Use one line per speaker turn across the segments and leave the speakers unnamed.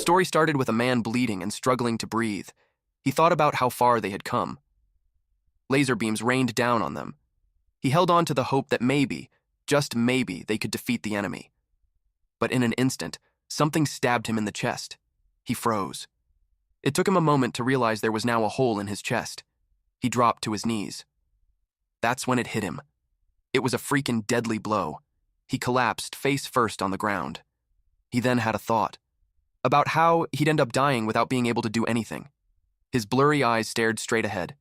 story started with a man bleeding and struggling to breathe. He thought about how far they had come. Laser beams rained down on them. He held on to the hope that maybe, just maybe, they could defeat the enemy. But in an instant, something stabbed him in the chest. He froze. It took him a moment to realize there was now a hole in his chest. He dropped to his knees. That's when it hit him. It was a freaking deadly blow. He collapsed face first on the ground. He then had a thought about how he'd end up dying without being able to do anything. His blurry eyes stared straight ahead.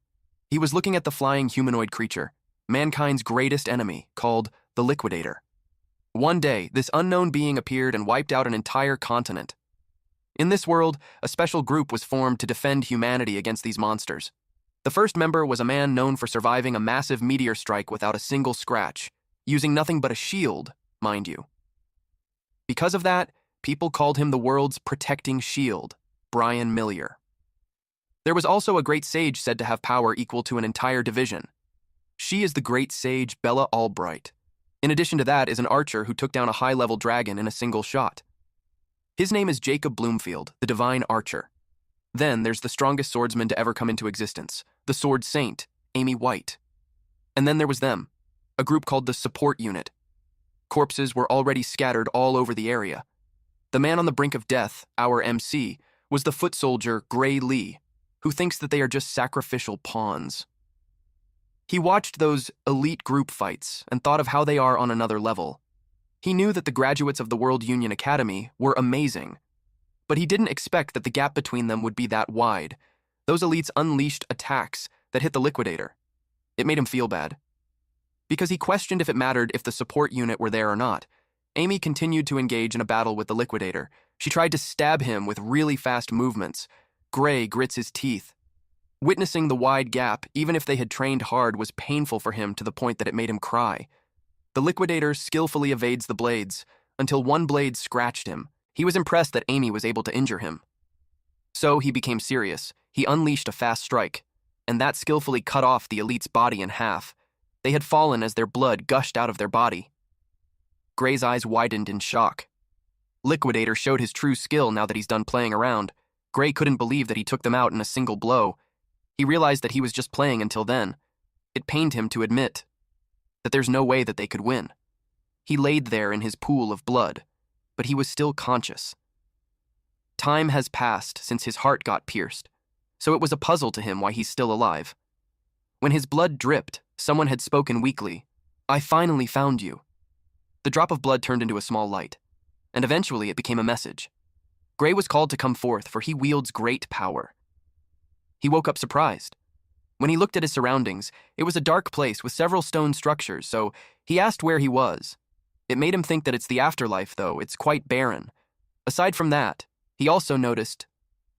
He was looking at the flying humanoid creature, mankind's greatest enemy, called the Liquidator. One day, this unknown being appeared and wiped out an entire continent. In this world, a special group was formed to defend humanity against these monsters. The first member was a man known for surviving a massive meteor strike without a single scratch, using nothing but a shield, mind you. Because of that, people called him the world's protecting shield, Brian Millier. There was also a great sage said to have power equal to an entire division. She is the great sage Bella Albright. In addition to that is an archer who took down a high-level dragon in a single shot. His name is Jacob Bloomfield, the divine archer. Then there's the strongest swordsman to ever come into existence, the sword saint, Amy White. And then there was them, a group called the support unit. Corpses were already scattered all over the area. The man on the brink of death, our MC, was the foot soldier Gray Lee, who thinks that they are just sacrificial pawns. He watched those elite group fights and thought of how they are on another level. He knew that the graduates of the World Union Academy were amazing, but he didn't expect that the gap between them would be that wide. Those elites unleashed attacks that hit the Liquidator. It made him feel bad. Because he questioned if it mattered if the support unit were there or not. Amy continued to engage in a battle with the Liquidator. She tried to stab him with really fast movements. Gray grits his teeth. Witnessing the wide gap, even if they had trained hard, was painful for him to the point that it made him cry. The Liquidator skillfully evades the blades, until one blade scratched him. He was impressed that Amy was able to injure him. So he became serious. He unleashed a fast strike, and that skillfully cut off the elite's body in half. They had fallen as their blood gushed out of their body. Gray's eyes widened in shock. Liquidator showed his true skill now that he's done playing around. Gray couldn't believe that he took them out in a single blow. He realized that he was just playing until then. It pained him to admit that there's no way that they could win. He laid there in his pool of blood, but he was still conscious. Time has passed since his heart got pierced, so it was a puzzle to him why he's still alive. When his blood dripped, someone had spoken weakly, "I finally found you." The drop of blood turned into a small light, and eventually it became a message. Gray was called to come forth, for he wields great power. He woke up surprised. When he looked at his surroundings, it was a dark place with several stone structures, so he asked where he was. It made him think that it's the afterlife, though. It's quite barren. Aside from that, he also noticed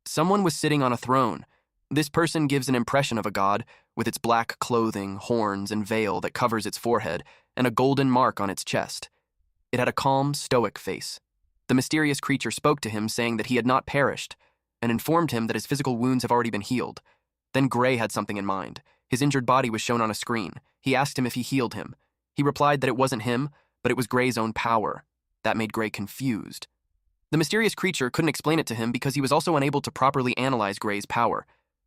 someone was sitting on a throne. This person gives an impression of a god, with its black clothing, horns, and veil that covers its forehead, and a golden mark on its chest. It had a calm, stoic face. The mysterious creature spoke to him, saying that he had not perished, and informed him that his physical wounds have already been healed. Then Gray had something in mind. His injured body was shown on a screen. He asked him if he healed him. He replied that it wasn't him, but it was Gray's own power. That made Gray confused. The mysterious creature couldn't explain it to him because he was also unable to properly analyze Gray's power,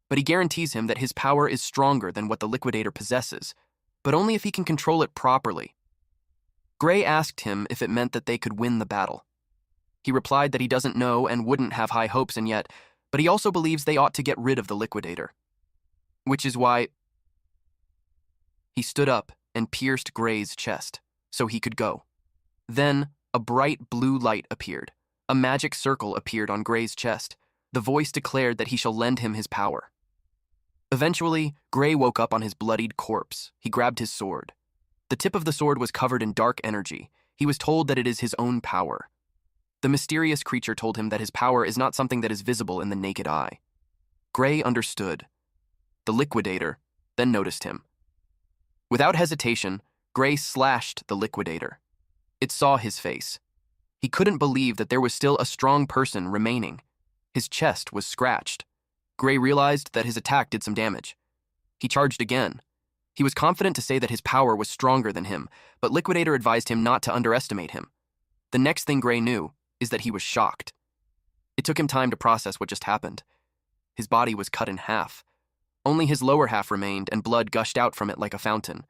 but he guarantees him that his power is stronger than what the Liquidator possesses, but only if he can control it properly. Gray asked him if it meant that they could win the battle. He replied that he doesn't know and wouldn't have high hopes in yet, but he also believes they ought to get rid of the Liquidator. Which is why he stood up and pierced Gray's chest so he could go. Then a bright blue light appeared. A magic circle appeared on Gray's chest. The voice declared that he shall lend him his power. Eventually, Gray woke up on his bloodied corpse. He grabbed his sword. The tip of the sword was covered in dark energy. He was told that it is his own power. The mysterious creature told him that his power is not something that is visible in the naked eye. Gray understood. The Liquidator then noticed him. Without hesitation, Gray slashed the Liquidator. It saw his face. He couldn't believe that there was still a strong person remaining. His chest was scratched. Gray realized that his attack did some damage. He charged again. He was confident to say that his power was stronger than him, but Liquidator advised him not to underestimate him. The next thing Gray knew is that he was shocked. It took him time to process what just happened. His body was cut in half. Only his lower half remained, and blood gushed out from it like a fountain.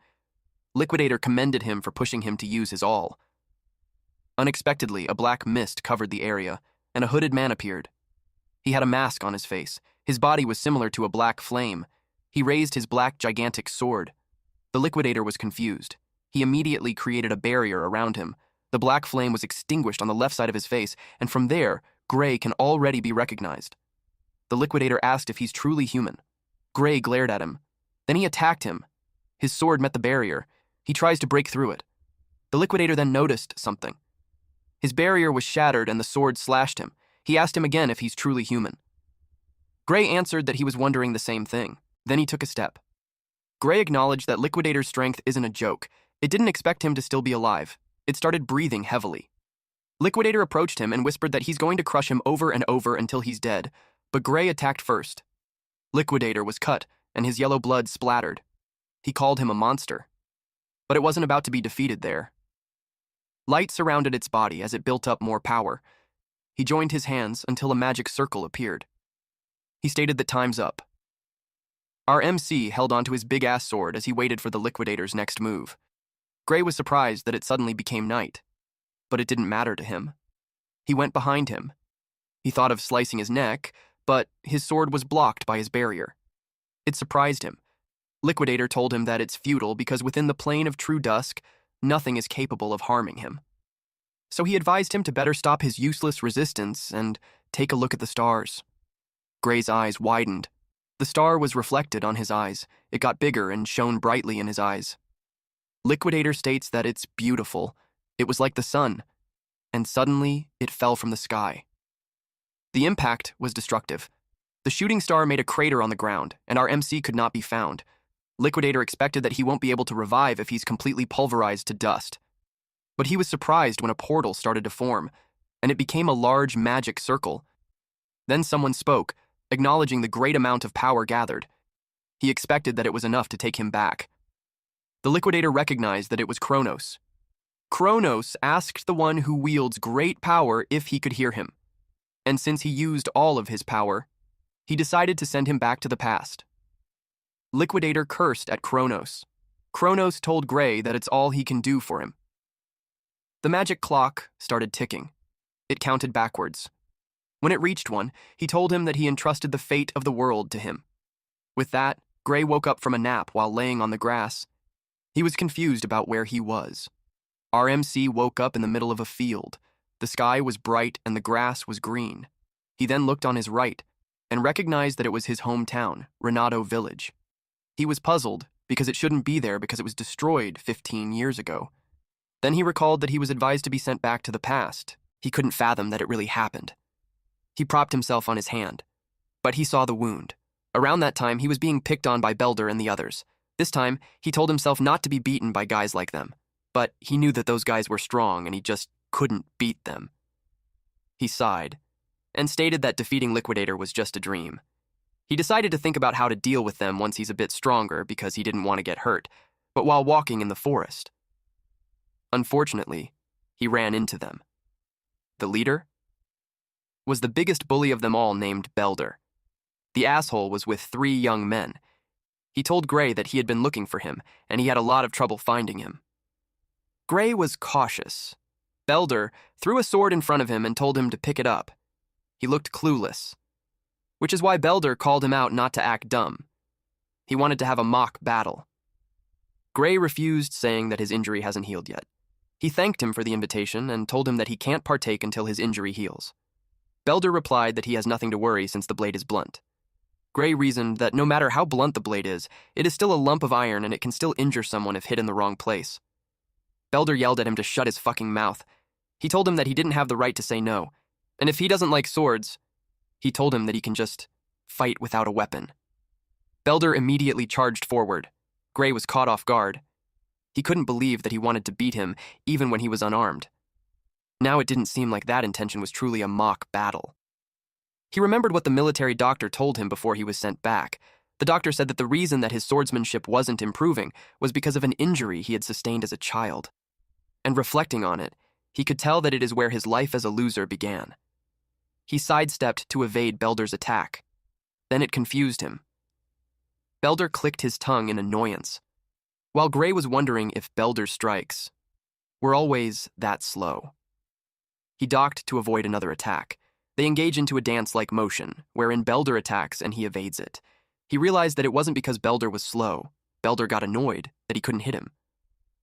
Liquidator commended him for pushing him to use his all. Unexpectedly, a black mist covered the area, and a hooded man appeared. He had a mask on his face. His body was similar to a black flame. He raised his black, gigantic sword. The Liquidator was confused. He immediately created a barrier around him. The black flame was extinguished on the left side of his face, and from there, Gray can already be recognized. The Liquidator asked if he's truly human. Gray glared at him. Then he attacked him. His sword met the barrier. He tries to break through it. The Liquidator then noticed something. His barrier was shattered and the sword slashed him. He asked him again if he's truly human. Gray answered that he was wondering the same thing. Then he took a step. Gray acknowledged that Liquidator's strength isn't a joke. It didn't expect him to still be alive. It started breathing heavily. Liquidator approached him and whispered that he's going to crush him over and over until he's dead, but Gray attacked first. Liquidator was cut, and his yellow blood splattered. He called him a monster. But it wasn't about to be defeated there. Light surrounded its body as it built up more power. He joined his hands until a magic circle appeared. He stated that time's up. Our MC held onto his big-ass sword as he waited for the Liquidator's next move. Gray was surprised that it suddenly became night, but it didn't matter to him. He went behind him. He thought of slicing his neck, but his sword was blocked by his barrier. It surprised him. Liquidator told him that it's futile because within the plane of true dusk, nothing is capable of harming him. So he advised him to better stop his useless resistance and take a look at the stars. Gray's eyes widened. The star was reflected on his eyes. It got bigger and shone brightly in his eyes. Liquidator states that it's beautiful. It was like the sun, and suddenly it fell from the sky. The impact was destructive. The shooting star made a crater on the ground, and our MC could not be found. Liquidator expected that he won't be able to revive if he's completely pulverized to dust. But he was surprised when a portal started to form, and it became a large magic circle. Then someone spoke, acknowledging the great amount of power gathered. He expected that it was enough to take him back. The Liquidator recognized that it was Kronos. Kronos asked the one who wields great power if he could hear him. And since he used all of his power, he decided to send him back to the past. Liquidator cursed at Kronos. Kronos told Gray that it's all he can do for him. The magic clock started ticking. It counted backwards. When it reached 1, he told him that he entrusted the fate of the world to him. With that, Gray woke up from a nap while laying on the grass. He was confused about where he was. Our MC woke up in the middle of a field. The sky was bright and the grass was green. He then looked on his right and recognized that it was his hometown, Renato Village. He was puzzled because it shouldn't be there because it was destroyed 15 years ago. Then he recalled that he was advised to be sent back to the past. He couldn't fathom that it really happened. He propped himself on his hand, but he saw the wound. Around that time, he was being picked on by Belder and the others. This time, he told himself not to be beaten by guys like them, but he knew that those guys were strong and he just couldn't beat them. He sighed and stated that defeating Liquidator was just a dream. He decided to think about how to deal with them once he's a bit stronger because he didn't want to get hurt, but while walking in the forest. Unfortunately, he ran into them. The leader was the biggest bully of them all named Belder. The asshole was with 3 young men. He told Gray that he had been looking for him, and he had a lot of trouble finding him. Gray was cautious. Belder threw a sword in front of him and told him to pick it up. He looked clueless, which is why Belder called him out not to act dumb. He wanted to have a mock battle. Gray refused, saying that his injury hasn't healed yet. He thanked him for the invitation and told him that he can't partake until his injury heals. Belder replied that he has nothing to worry since the blade is blunt. Gray reasoned that no matter how blunt the blade is, it is still a lump of iron and it can still injure someone if hit in the wrong place. Belder yelled at him to shut his fucking mouth. He told him that he didn't have the right to say no, and if he doesn't like swords, he told him that he can just fight without a weapon. Belder immediately charged forward. Gray was caught off guard. He couldn't believe that he wanted to beat him, even when he was unarmed. Now it didn't seem like that intention was truly a mock battle. He remembered what the military doctor told him before he was sent back. The doctor said that the reason that his swordsmanship wasn't improving was because of an injury he had sustained as a child. And reflecting on it, he could tell that it is where his life as a loser began. He sidestepped to evade Belder's attack. Then it confused him. Belder clicked his tongue in annoyance, while Gray was wondering if Belder's strikes were always that slow. He ducked to avoid another attack. They engage into a dance-like motion, wherein Belder attacks and he evades it. He realized that it wasn't because Belder was slow. Belder got annoyed that he couldn't hit him.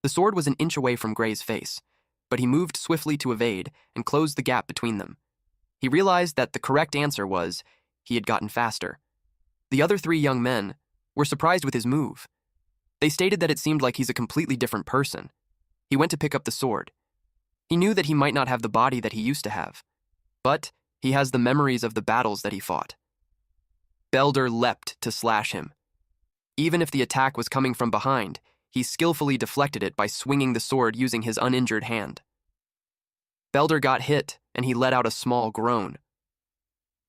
The sword was an inch away from Gray's face, but he moved swiftly to evade and close the gap between them. He realized that the correct answer was he had gotten faster. The other three young men were surprised with his move. They stated that it seemed like he's a completely different person. He went to pick up the sword. He knew that he might not have the body that he used to have, but he has the memories of the battles that he fought. Belder leapt to slash him. Even if the attack was coming from behind, he skillfully deflected it by swinging the sword using his uninjured hand. Belder got hit, and he let out a small groan.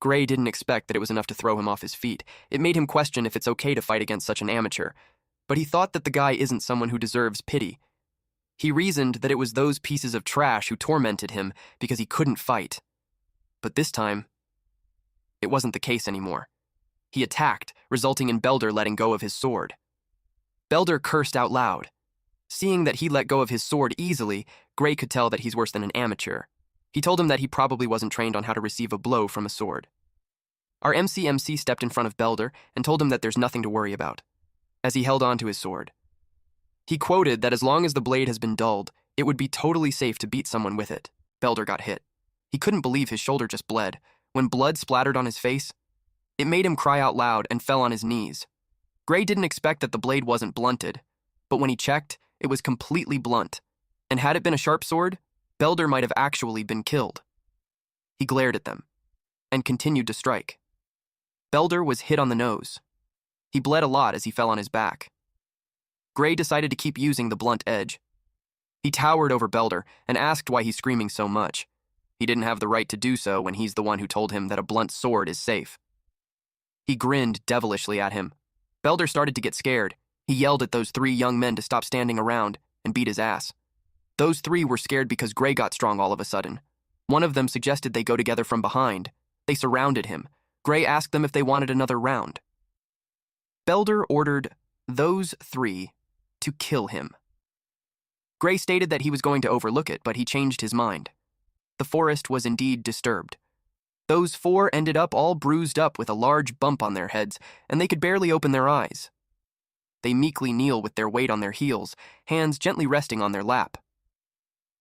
Gray didn't expect that it was enough to throw him off his feet. It made him question if it's okay to fight against such an amateur, but he thought that the guy isn't someone who deserves pity. He reasoned that it was those pieces of trash who tormented him because he couldn't fight. But this time, it wasn't the case anymore. He attacked, resulting in Belder letting go of his sword. Belder cursed out loud. Seeing that he let go of his sword easily, Gray could tell that he's worse than an amateur. He told him that he probably wasn't trained on how to receive a blow from a sword. Our MC stepped in front of Belder and told him that there's nothing to worry about, as he held on to his sword. He quoted that as long as the blade has been dulled, it would be totally safe to beat someone with it. Belder got hit. He couldn't believe his shoulder just bled. When blood splattered on his face, it made him cry out loud and fell on his knees. Gray didn't expect that the blade wasn't blunted, but when he checked, it was completely blunt. And had it been a sharp sword, Belder might have actually been killed. He glared at them and continued to strike. Belder was hit on the nose. He bled a lot as he fell on his back. Gray decided to keep using the blunt edge. He towered over Belder and asked why he's screaming so much. He didn't have the right to do so when he's the one who told him that a blunt sword is safe. He grinned devilishly at him. Belder started to get scared. He yelled at those three young men to stop standing around and beat his ass. Those three were scared because Gray got strong all of a sudden. One of them suggested they go together from behind. They surrounded him. Gray asked them if they wanted another round. Belder ordered those three to kill him. Gray stated that he was going to overlook it, but he changed his mind. The forest was indeed disturbed. Those four ended up all bruised up with a large bump on their heads, and they could barely open their eyes. They meekly kneel with their weight on their heels, hands gently resting on their lap.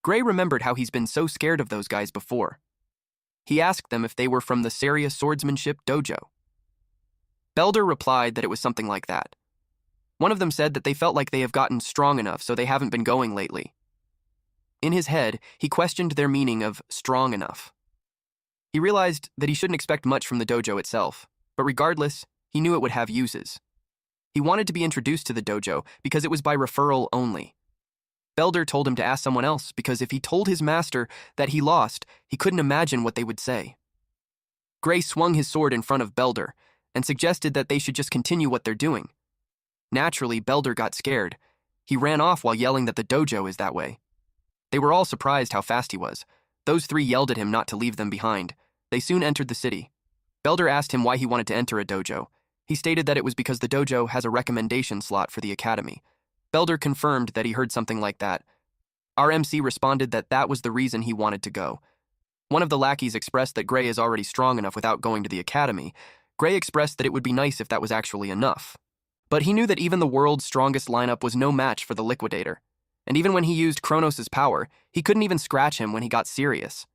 Gray remembered how he's been so scared of those guys before. He asked them if they were from the Saria Swordsmanship Dojo. Belder replied that it was something like that. One of them said that they felt like they have gotten strong enough, so they haven't been going lately. In his head, he questioned their meaning of strong enough. He realized that he shouldn't expect much from the dojo itself, but regardless, he knew it would have uses. He wanted to be introduced to the dojo because it was by referral only. Belder told him to ask someone else because if he told his master that he lost, he couldn't imagine what they would say. Gray swung his sword in front of Belder and suggested that they should just continue what they're doing. Naturally, Belder got scared. He ran off while yelling that the dojo is that way. They were all surprised how fast he was. Those three yelled at him not to leave them behind. They soon entered the city. Belder asked him why he wanted to enter a dojo. He stated that it was because the dojo has a recommendation slot for the academy. Belder confirmed that he heard something like that. Our MC responded that that was the reason he wanted to go. One of the lackeys expressed that Gray is already strong enough without going to the academy. Gray expressed that it would be nice if that was actually enough. But he knew that even the world's strongest lineup was no match for the Liquidator. And even when he used Kronos' power, he couldn't even scratch him when he got serious.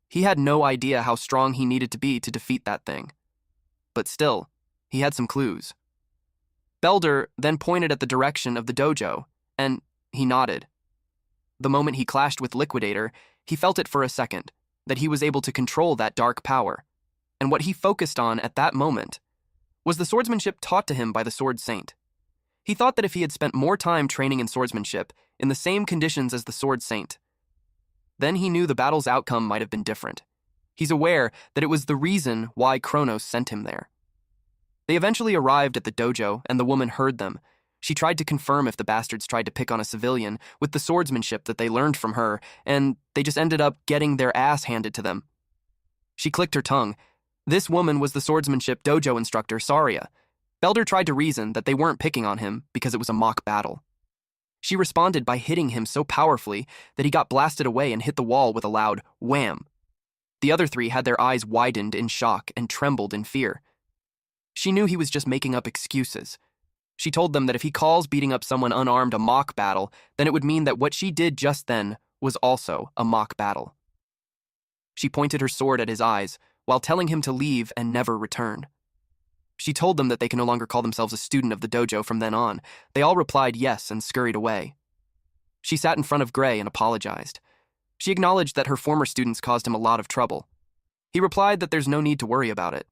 He had no idea how strong he needed to be to defeat that thing. But still, he had some clues. Belder then pointed at the direction of the dojo, and he nodded. The moment he clashed with Liquidator, he felt it for a second, that he was able to control that dark power. And what he focused on at that moment was the swordsmanship taught to him by the Sword Saint. He thought that if he had spent more time training in swordsmanship, in the same conditions as the Sword Saint, then he knew the battle's outcome might have been different. He's aware that it was the reason why Kronos sent him there. They eventually arrived at the dojo, and the woman heard them. She tried to confirm if the bastards tried to pick on a civilian with the swordsmanship that they learned from her, and they just ended up getting their ass handed to them. She clicked her tongue. This woman was the swordsmanship dojo instructor, Saria. Belder tried to reason that they weren't picking on him because it was a mock battle. She responded by hitting him so powerfully that he got blasted away and hit the wall with a loud wham. The other three had their eyes widened in shock and trembled in fear. She knew he was just making up excuses. She told them that if he calls beating up someone unarmed a mock battle, then it would mean that what she did just then was also a mock battle. She pointed her sword at his eyes while telling him to leave and never return. She told them that they can no longer call themselves a student of the dojo from then on. They all replied yes and scurried away. She sat in front of Gray and apologized. She acknowledged that her former students caused him a lot of trouble. He replied that there's no need to worry about it.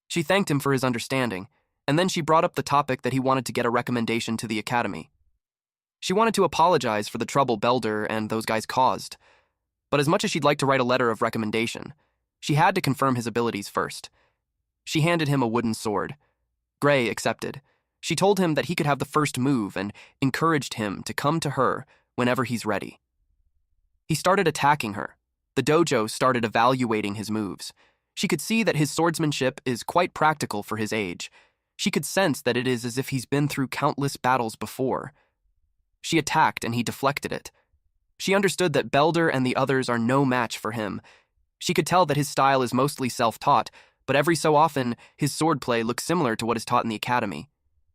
She thanked him for his understanding, and then she brought up the topic that he wanted to get a recommendation to the academy. She wanted to apologize for the trouble Belder and those guys caused, but as much as she'd like to write a letter of recommendation, she had to confirm his abilities first. She handed him a wooden sword. Gray accepted. She told him that he could have the first move and encouraged him to come to her whenever he's ready. He started attacking her. The dojo started evaluating his moves. She could see that his swordsmanship is quite practical for his age. She could sense that it is as if he's been through countless battles before. She attacked and he deflected it. She understood that Belder and the others are no match for him. She could tell that his style is mostly self-taught, but every so often, his swordplay looks similar to what is taught in the academy.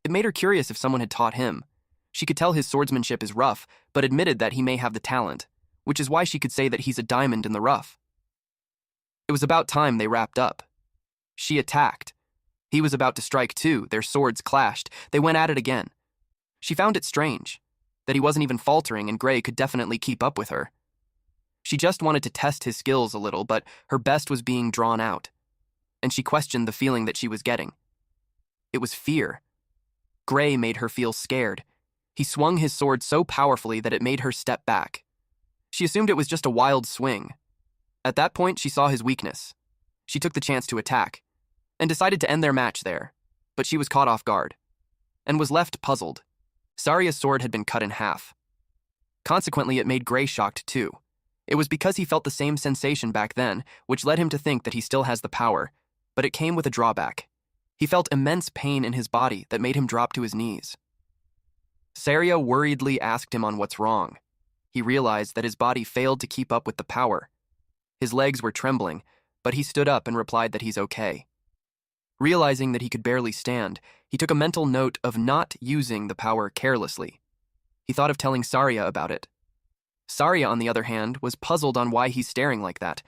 It made her curious if someone had taught him. She could tell his swordsmanship is rough, but admitted that he may have the talent, which is why she could say that he's a diamond in the rough. It was about time they wrapped up. She attacked. He was about to strike too. Their swords clashed. They went at it again. She found it strange that he wasn't even faltering and Gray could definitely keep up with her. She just wanted to test his skills a little, but her best was being drawn out, and she questioned the feeling that she was getting. It was fear. Gray made her feel scared. He swung his sword so powerfully that it made her step back. She assumed it was just a wild swing. At that point, she saw his weakness. She took the chance to attack, and decided to end their match there, but she was caught off guard, and was left puzzled. Saria's sword had been cut in half. Consequently, it made Gray shocked too. It was because he felt the same sensation back then, which led him to think that he still has the power, but it came with a drawback. He felt immense pain in his body that made him drop to his knees. Saria worriedly asked him on what's wrong. He realized that his body failed to keep up with the power. His legs were trembling, but he stood up and replied that he's okay. Realizing that he could barely stand, he took a mental note of not using the power carelessly. He thought of telling Saria about it. Saria, on the other hand, was puzzled on why he's staring like that.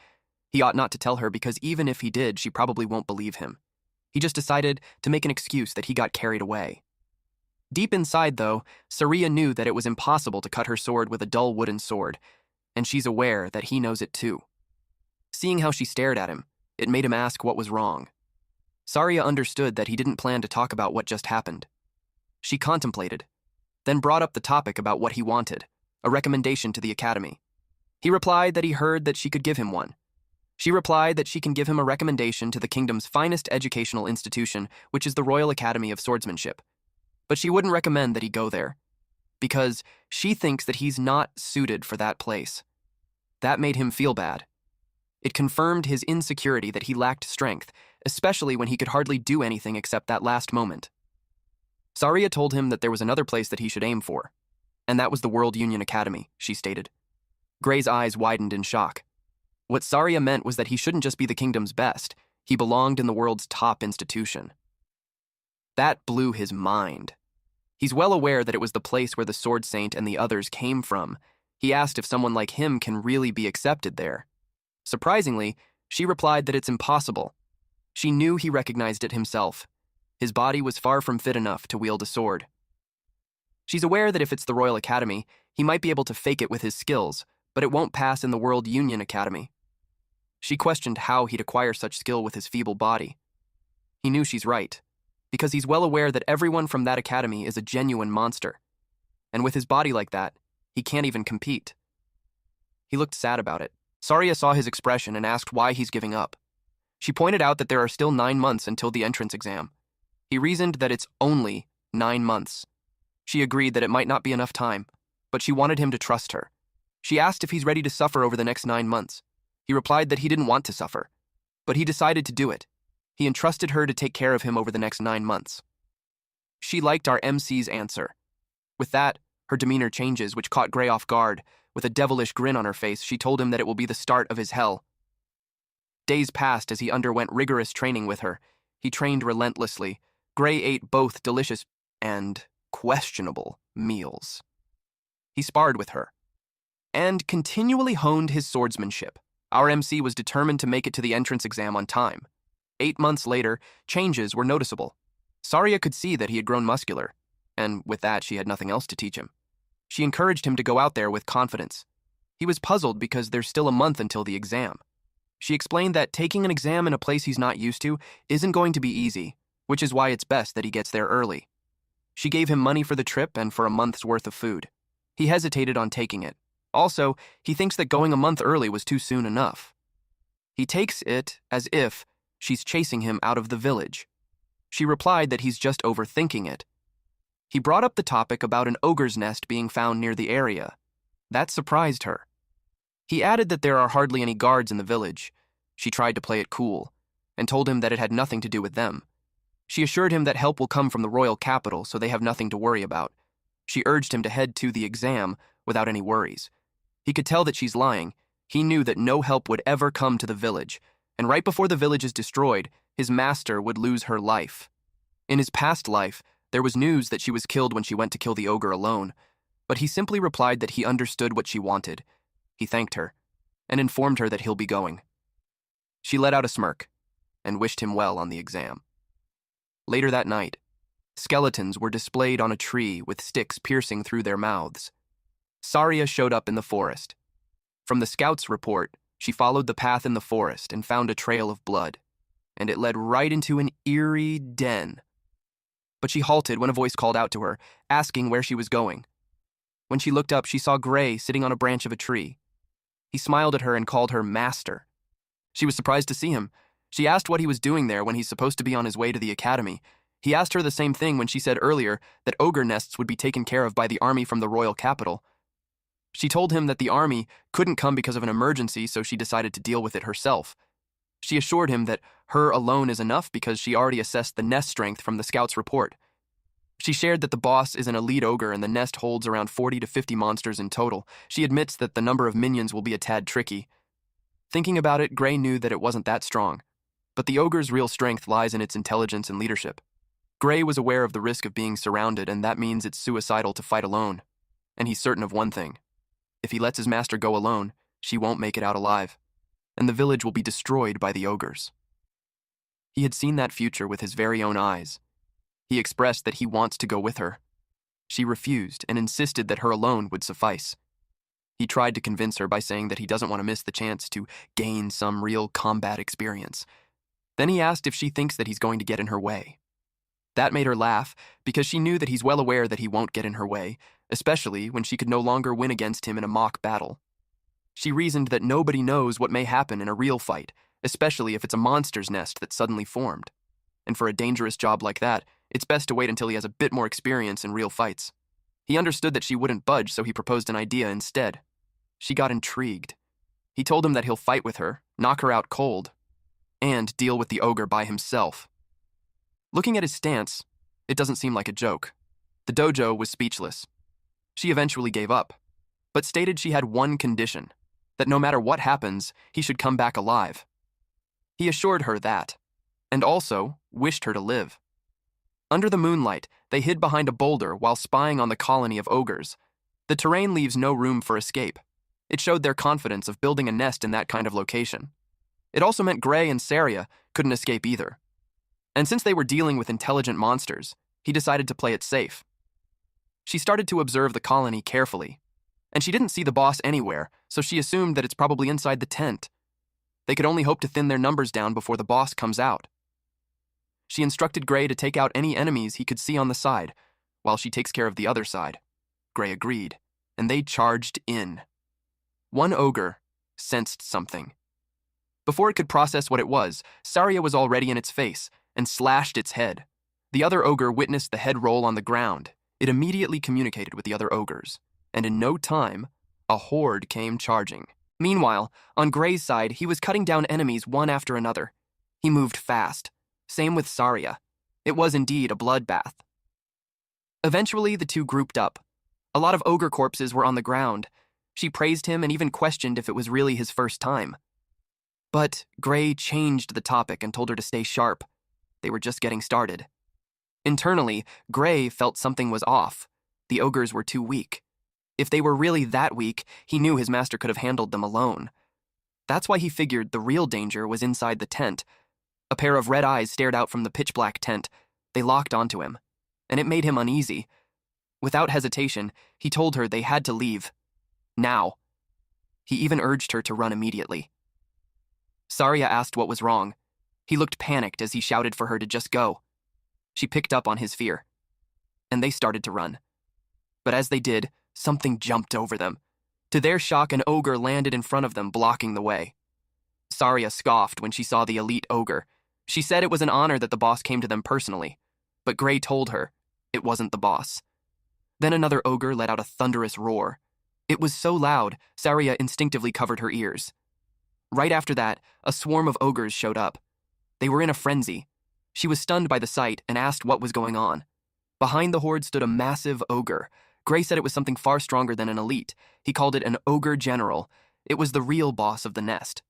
He ought not to tell her because even if he did, she probably won't believe him. He just decided to make an excuse that he got carried away. Deep inside, though, Saria knew that it was impossible to cut her sword with a dull wooden sword, and she's aware that he knows it too. Seeing how she stared at him, it made him ask what was wrong. Saria understood that he didn't plan to talk about what just happened. She contemplated, then brought up the topic about what he wanted, a recommendation to the academy. He replied that he heard that she could give him one. She replied that she can give him a recommendation to the kingdom's finest educational institution, which is the Royal Academy of Swordsmanship. But she wouldn't recommend that he go there, because she thinks that he's not suited for that place. That made him feel bad. It confirmed his insecurity that he lacked strength, especially when he could hardly do anything except that last moment. Saria told him that there was another place that he should aim for, and that was the World Union Academy, she stated. Gray's eyes widened in shock. What Saria meant was that he shouldn't just be the kingdom's best, he belonged in the world's top institution. That blew his mind. He's well aware that it was the place where the Sword Saint and the others came from. He asked if someone like him can really be accepted there. Surprisingly, she replied that it's impossible. She knew he recognized it himself. His body was far from fit enough to wield a sword. She's aware that if it's the Royal Academy, he might be able to fake it with his skills, but it won't pass in the World Union Academy. She questioned how he'd acquire such skill with his feeble body. He knew she's right, because he's well aware that everyone from that academy is a genuine monster. And with his body like that, he can't even compete. He looked sad about it. Saria saw his expression and asked why he's giving up. She pointed out that there are still 9 months until the entrance exam. He reasoned that it's only 9 months. She agreed that it might not be enough time, but she wanted him to trust her. She asked if he's ready to suffer over the next 9 months. He replied that he didn't want to suffer, but he decided to do it. He entrusted her to take care of him over the next 9 months. She liked our MC's answer. With that, her demeanor changes, which caught Gray off guard. With a devilish grin on her face, she told him that it will be the start of his hell. Days passed as he underwent rigorous training with her. He trained relentlessly. Gray ate both delicious and questionable meals. He sparred with her and continually honed his swordsmanship. Our MC was determined to make it to the entrance exam on time. 8 months later, changes were noticeable. Saria could see that he had grown muscular, and with that, she had nothing else to teach him. She encouraged him to go out there with confidence. He was puzzled because there's still a month until the exam. She explained that taking an exam in a place he's not used to isn't going to be easy, which is why it's best that he gets there early. She gave him money for the trip and for a month's worth of food. He hesitated on taking it. Also, he thinks that going a month early was too soon enough. He takes it as if she's chasing him out of the village. She replied that he's just overthinking it. He brought up the topic about an ogre's nest being found near the area. That surprised her. He added that there are hardly any guards in the village. She tried to play it cool and told him that it had nothing to do with them. She assured him that help will come from the royal capital, so they have nothing to worry about. She urged him to head to the exam without any worries. He could tell that she's lying. He knew that no help would ever come to the village, and right before the village is destroyed, his master would lose her life. In his past life, there was news that she was killed when she went to kill the ogre alone, but he simply replied that he understood what she wanted. He thanked her and informed her that he'll be going. She let out a smirk and wished him well on the exam. Later that night, skeletons were displayed on a tree with sticks piercing through their mouths. Saria showed up in the forest. From the scout's report, she followed the path in the forest and found a trail of blood, and it led right into an eerie den. But she halted when a voice called out to her, asking where she was going. When she looked up, she saw Gray sitting on a branch of a tree. He smiled at her and called her Master. She was surprised to see him. She asked what he was doing there when he's supposed to be on his way to the academy. He asked her the same thing when she said earlier that ogre nests would be taken care of by the army from the royal capital. She told him that the army couldn't come because of an emergency, so she decided to deal with it herself. She assured him that her alone is enough because she already assessed the nest strength from the scout's report. She shared that the boss is an elite ogre and the nest holds around 40 to 50 monsters in total. She admits that the number of minions will be a tad tricky. Thinking about it, Gray knew that it wasn't that strong, but the ogre's real strength lies in its intelligence and leadership. Gray was aware of the risk of being surrounded, and that means it's suicidal to fight alone. And he's certain of one thing. If he lets his master go alone, she won't make it out alive, and the village will be destroyed by the ogres. He had seen that future with his very own eyes. He expressed that he wants to go with her. She refused and insisted that her alone would suffice. He tried to convince her by saying that he doesn't want to miss the chance to gain some real combat experience. Then he asked if she thinks that he's going to get in her way. That made her laugh because she knew that he's well aware that he won't get in her way, especially when she could no longer win against him in a mock battle. She reasoned that nobody knows what may happen in a real fight, especially if it's a monster's nest that suddenly formed. And for a dangerous job like that, it's best to wait until he has a bit more experience in real fights. He understood that she wouldn't budge, so he proposed an idea instead. She got intrigued. He told him that he'll fight with her, knock her out cold, and deal with the ogre by himself. Looking at his stance, it doesn't seem like a joke. The dojo was speechless. She eventually gave up, but stated she had one condition, that no matter what happens, he should come back alive. He assured her that, and also wished her to live. Under the moonlight, they hid behind a boulder while spying on the colony of ogres. The terrain leaves no room for escape. It showed their confidence of building a nest in that kind of location. It also meant Gray and Saria couldn't escape either. And since they were dealing with intelligent monsters, he decided to play it safe. She started to observe the colony carefully, and she didn't see the boss anywhere, so she assumed that it's probably inside the tent. They could only hope to thin their numbers down before the boss comes out. She instructed Gray to take out any enemies he could see on the side, while she takes care of the other side. Gray agreed, and they charged in. One ogre sensed something. Before it could process what it was, Saria was already in its face and slashed its head. The other ogre witnessed the head roll on the ground. It immediately communicated with the other ogres, and in no time, a horde came charging. Meanwhile, on Gray's side, he was cutting down enemies one after another. He moved fast. Same with Saria. It was indeed a bloodbath. Eventually, the two grouped up. A lot of ogre corpses were on the ground. She praised him and even questioned if it was really his first time. But Gray changed the topic and told her to stay sharp. They were just getting started. Internally, Gray felt something was off. The ogres were too weak. If they were really that weak, he knew his master could have handled them alone. That's why he figured the real danger was inside the tent. A pair of red eyes stared out from the pitch-black tent. They locked onto him, and it made him uneasy. Without hesitation, he told her they had to leave. Now. He even urged her to run immediately. Saria asked what was wrong. He looked panicked as he shouted for her to just go. She picked up on his fear, and they started to run. But as they did, something jumped over them. To their shock, an ogre landed in front of them, blocking the way. Saria scoffed when she saw the elite ogre. She said it was an honor that the boss came to them personally, but Gray told her it wasn't the boss. Then another ogre let out a thunderous roar. It was so loud, Saria instinctively covered her ears. Right after that, a swarm of ogres showed up. They were in a frenzy. She was stunned by the sight and asked what was going on. Behind the horde stood a massive ogre. Gray said it was something far stronger than an elite. He called it an ogre general. It was the real boss of the nest.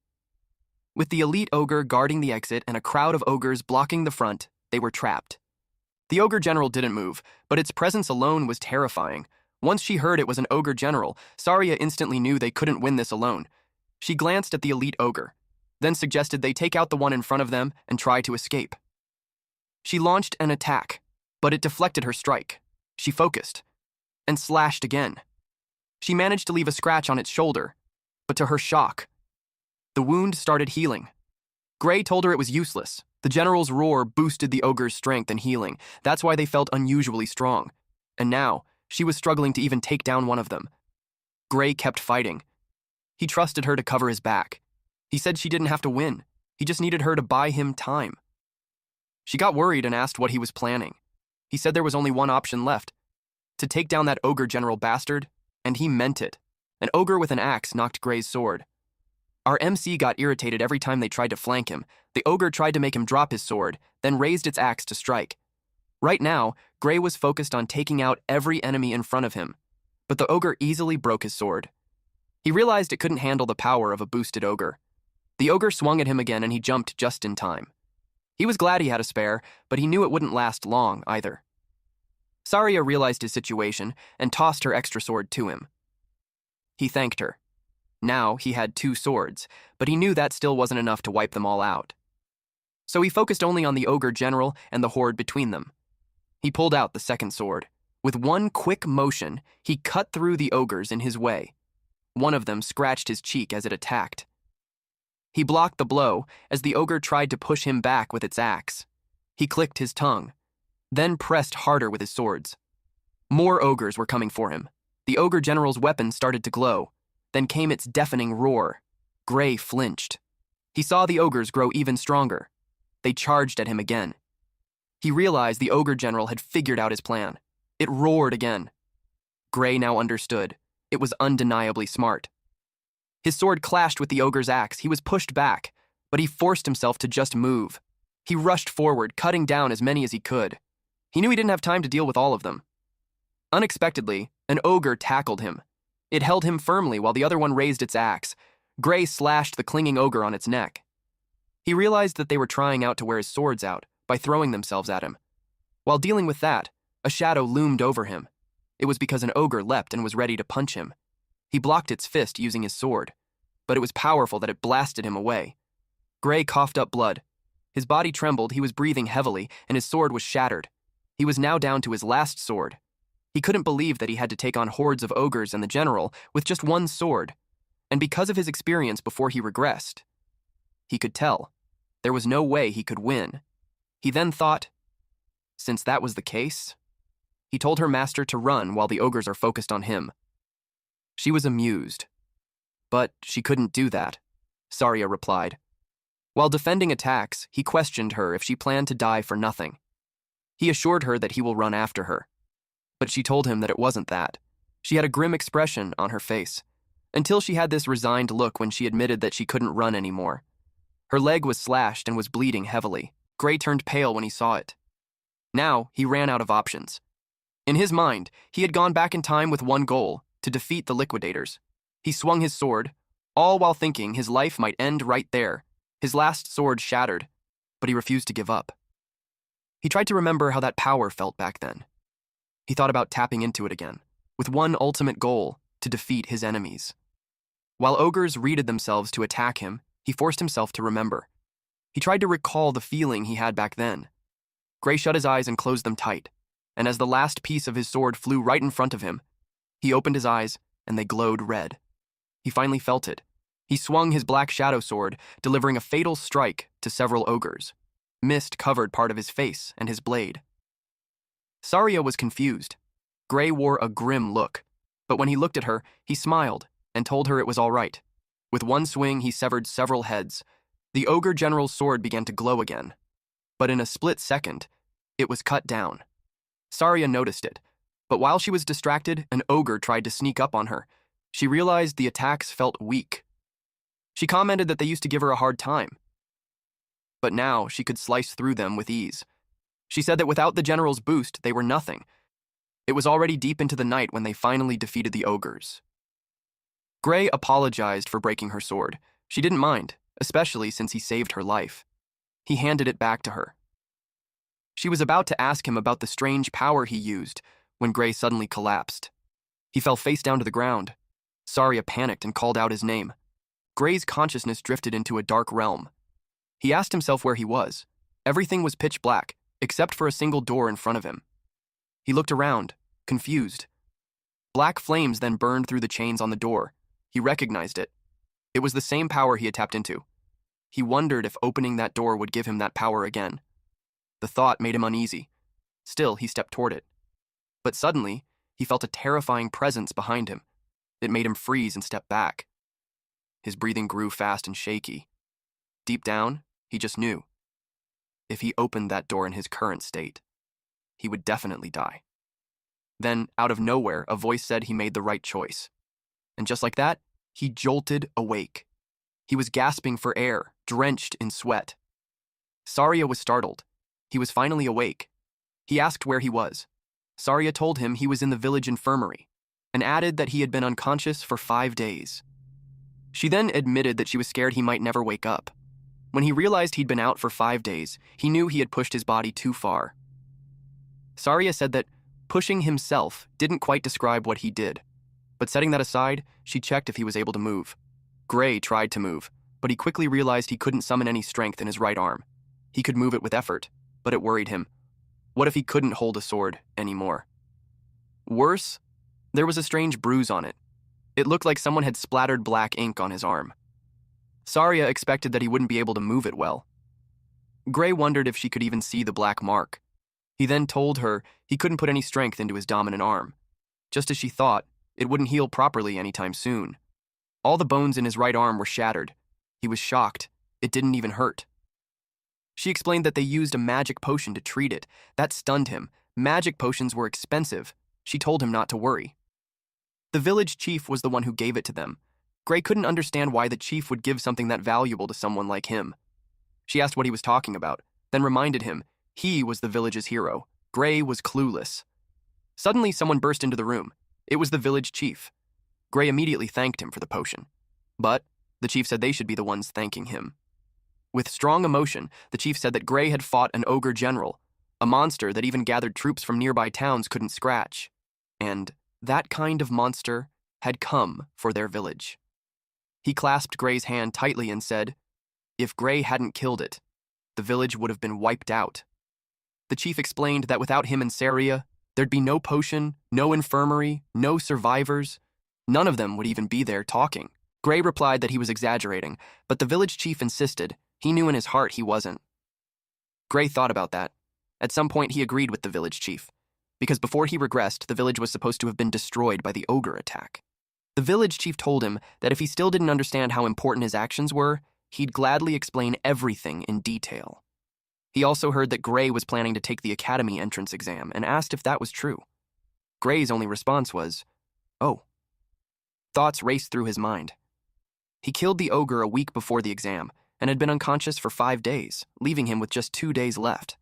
With the elite ogre guarding the exit and a crowd of ogres blocking the front, they were trapped. The ogre general didn't move, but its presence alone was terrifying. Once she heard it was an ogre general, Saria instantly knew they couldn't win this alone. She glanced at the elite ogre, then suggested they take out the one in front of them and try to escape. She launched an attack, but it deflected her strike. She focused, and slashed again. She managed to leave a scratch on its shoulder, but to her shock, the wound started healing. Gray told her it was useless. The general's roar boosted the ogre's strength and healing. That's why they felt unusually strong. And now, she was struggling to even take down one of them. Gray kept fighting. He trusted her to cover his back. He said she didn't have to win. He just needed her to buy him time. She got worried and asked what he was planning. He said there was only one option left: to take down that ogre general bastard, and he meant it. An ogre with an axe knocked Gray's sword. Our MC got irritated every time they tried to flank him. The ogre tried to make him drop his sword, then raised its axe to strike. Right now, Gray was focused on taking out every enemy in front of him, but the ogre easily broke his sword. He realized it couldn't handle the power of a boosted ogre. The ogre swung at him again and he jumped just in time. He was glad he had a spare, but he knew it wouldn't last long either. Saria realized his situation and tossed her extra sword to him. He thanked her. Now he had 2 swords, but he knew that still wasn't enough to wipe them all out. So he focused only on the ogre general and the horde between them. He pulled out the second sword. With one quick motion, he cut through the ogres in his way. One of them scratched his cheek as it attacked. He blocked the blow as the ogre tried to push him back with its axe. He clicked his tongue, then pressed harder with his swords. More ogres were coming for him. The ogre general's weapon started to glow. Then came its deafening roar. Gray flinched. He saw the ogres grow even stronger. They charged at him again. He realized the ogre general had figured out his plan. It roared again. Gray now understood. It was undeniably smart. His sword clashed with the ogre's axe. He was pushed back, but he forced himself to just move. He rushed forward, cutting down as many as he could. He knew he didn't have time to deal with all of them. Unexpectedly, an ogre tackled him. It held him firmly while the other one raised its axe. Gray slashed the clinging ogre on its neck. He realized that they were trying out to wear his swords out by throwing themselves at him. While dealing with that, a shadow loomed over him. It was because an ogre leapt and was ready to punch him. He blocked its fist using his sword, but it was powerful that it blasted him away. Gray coughed up blood. His body trembled, he was breathing heavily, and his sword was shattered. He was now down to his last sword. He couldn't believe that he had to take on hordes of ogres and the general with just one sword, and because of his experience before he regressed, he could tell there was no way he could win. He then thought, since that was the case, he told her master to run while the ogres are focused on him. She was amused. But she couldn't do that, Saria replied. While defending attacks, he questioned her if she planned to die for nothing. He assured her that he will run after her. But she told him that it wasn't that. She had a grim expression on her face. until she had this resigned look when she admitted that she couldn't run anymore. Her leg was slashed and was bleeding heavily. Gray turned pale when he saw it. Now, he ran out of options. In his mind, he had gone back in time with one goal: to defeat the liquidators. He swung his sword, all while thinking his life might end right there. His last sword shattered, but he refused to give up. He tried to remember how that power felt back then. He thought about tapping into it again, with one ultimate goal: to defeat his enemies. While ogres readied themselves to attack him, he forced himself to remember. He tried to recall the feeling he had back then. Gray shut his eyes and closed them tight, and as the last piece of his sword flew right in front of him, he opened his eyes and they glowed red. He finally felt it. He swung his black shadow sword, delivering a fatal strike to several ogres. Mist covered part of his face and his blade. Saria was confused. Gray wore a grim look, but when he looked at her, he smiled and told her it was all right. With one swing, he severed several heads. The ogre general's sword began to glow again, but in a split second, it was cut down. Saria noticed it, but while she was distracted, an ogre tried to sneak up on her. She realized the attacks felt weak. She commented that they used to give her a hard time, but now she could slice through them with ease. She said that without the general's boost, they were nothing. It was already deep into the night when they finally defeated the ogres. Gray apologized for breaking her sword. She didn't mind, especially since he saved her life. He handed it back to her. She was about to ask him about the strange power he used when Gray suddenly collapsed. He fell face down to the ground. Saria panicked and called out his name. Gray's consciousness drifted into a dark realm. He asked himself where he was. Everything was pitch black, except for a single door in front of him. He looked around, confused. Black flames then burned through the chains on the door. He recognized it. It was the same power he had tapped into. He wondered if opening that door would give him that power again. The thought made him uneasy. Still, he stepped toward it. But suddenly, he felt a terrifying presence behind him. It made him freeze and step back. His breathing grew fast and shaky. Deep down, he just knew. If he opened that door in his current state, he would definitely die. Then, out of nowhere, a voice said he made the right choice. And just like that, he jolted awake. He was gasping for air, drenched in sweat. Saria was startled. He was finally awake. He asked where he was. Saria told him he was in the village infirmary, and added that he had been unconscious for 5 days. She then admitted that she was scared he might never wake up. When he realized he'd been out for 5 days, he knew he had pushed his body too far. Saria said that pushing himself didn't quite describe what he did, but setting that aside, she checked if he was able to move. Gray tried to move, but he quickly realized he couldn't summon any strength in his right arm. He could move it with effort, but it worried him. What if he couldn't hold a sword anymore? Worse, there was a strange bruise on it. It looked like someone had splattered black ink on his arm. Saria expected that he wouldn't be able to move it well. Gray wondered if she could even see the black mark. He then told her he couldn't put any strength into his dominant arm. Just as she thought, it wouldn't heal properly anytime soon. All the bones in his right arm were shattered. He was shocked. It didn't even hurt. She explained that they used a magic potion to treat it. That stunned him. Magic potions were expensive. She told him not to worry. The village chief was the one who gave it to them. Gray couldn't understand why the chief would give something that valuable to someone like him. She asked what he was talking about, then reminded him he was the village's hero. Gray was clueless. Suddenly, someone burst into the room. It was the village chief. Gray immediately thanked him for the potion. But the chief said they should be the ones thanking him. With strong emotion, the chief said that Gray had fought an ogre general, a monster that even gathered troops from nearby towns couldn't scratch. And that kind of monster had come for their village. He clasped Gray's hand tightly and said, if Gray hadn't killed it, the village would have been wiped out. The chief explained that without him and Saria, there'd be no potion, no infirmary, no survivors. None of them would even be there talking. Gray replied that he was exaggerating, but the village chief insisted. He knew in his heart he wasn't. Gray thought about that. At some point, he agreed with the village chief, because before he regressed, the village was supposed to have been destroyed by the ogre attack. The village chief told him that if he still didn't understand how important his actions were, he'd gladly explain everything in detail. He also heard that Gray was planning to take the academy entrance exam and asked if that was true. Gray's only response was, "Oh." Thoughts raced through his mind. He killed the ogre a week before the exam and had been unconscious for 5 days, leaving him with just 2 days left.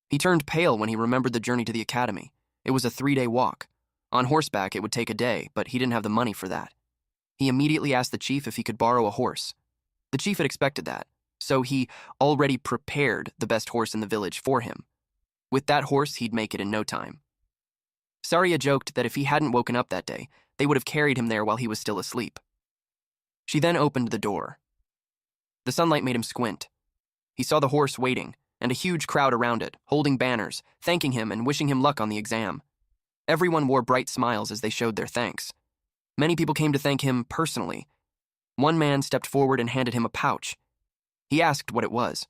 He turned pale when he remembered the journey to the academy. It was a 3-day walk. On horseback, it would take a day, but he didn't have the money for that. He immediately asked the chief if he could borrow a horse. The chief had expected that, so he already prepared the best horse in the village for him. With that horse, he'd make it in no time. Saria joked that if he hadn't woken up that day, they would have carried him there while he was still asleep. She then opened the door. The sunlight made him squint. He saw the horse waiting, and a huge crowd around it, holding banners, thanking him and wishing him luck on the exam. Everyone wore bright smiles as they showed their thanks. Many people came to thank him personally. One man stepped forward and handed him a pouch. He asked what it was.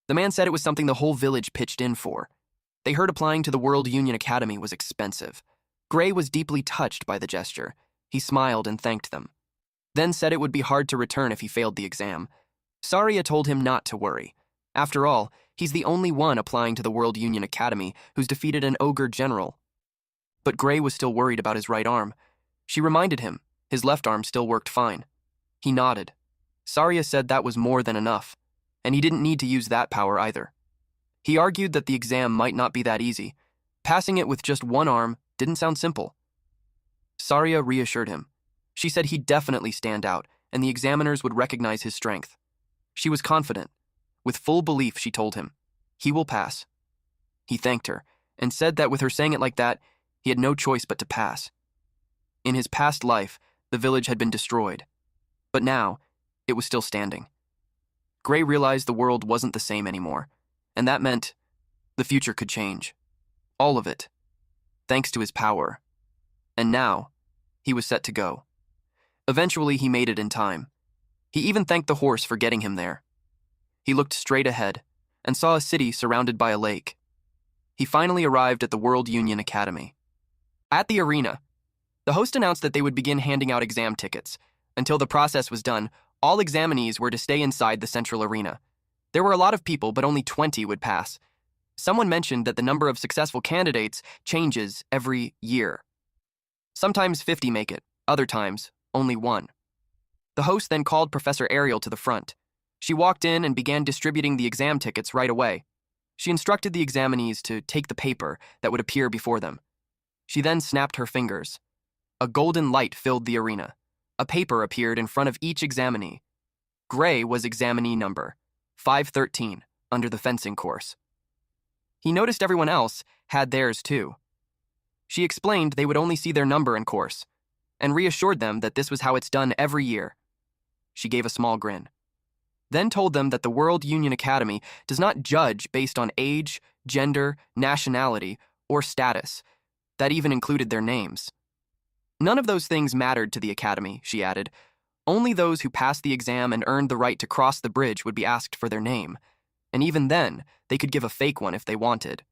The man said it was something the whole village pitched in for. They heard applying to the World Union Academy was expensive. Gray was deeply touched by the gesture. He smiled and thanked them, then said it would be hard to return if he failed the exam. Saria told him not to worry. After all, he's the only one applying to the World Union Academy who's defeated an ogre general. But Gray was still worried about his right arm. She reminded him his left arm still worked fine. He nodded. Saria said that was more than enough, and he didn't need to use that power either. He argued that the exam might not be that easy. Passing it with just one arm didn't sound simple. Saria reassured him. She said he'd definitely stand out, and the examiners would recognize his strength. She was confident. With full belief, she told him, he will pass. He thanked her, and said that with her saying it like that, he had no choice but to pass. In his past life, the village had been destroyed, but now, it was still standing. Gray realized the world wasn't the same anymore, and that meant the future could change. All of it, thanks to his power. And now, he was set to go. Eventually, he made it in time. He even thanked the horse for getting him there. He looked straight ahead and saw a city surrounded by a lake. He finally arrived at the World Union Academy. At the arena, the host announced that they would begin handing out exam tickets. Until the process was done, all examinees were to stay inside the central arena. There were a lot of people, but only 20 would pass. Someone mentioned that the number of successful candidates changes every year. Sometimes 50 make it, other times, only 1. The host then called Professor Ariel to the front. She walked in and began distributing the exam tickets right away. She instructed the examinees to take the paper that would appear before them. She then snapped her fingers. A golden light filled the arena. A paper appeared in front of each examinee. Gray was examinee number 513 under the fencing course. He noticed everyone else had theirs too. She explained they would only see their number and course, and reassured them that this was how it's done every year. She gave a small grin, then told them that the World Union Academy does not judge based on age, gender, nationality, or status. That even included their names. None of those things mattered to the Academy, she added. Only those who passed the exam and earned the right to cross the bridge would be asked for their name, and even then, they could give a fake one if they wanted.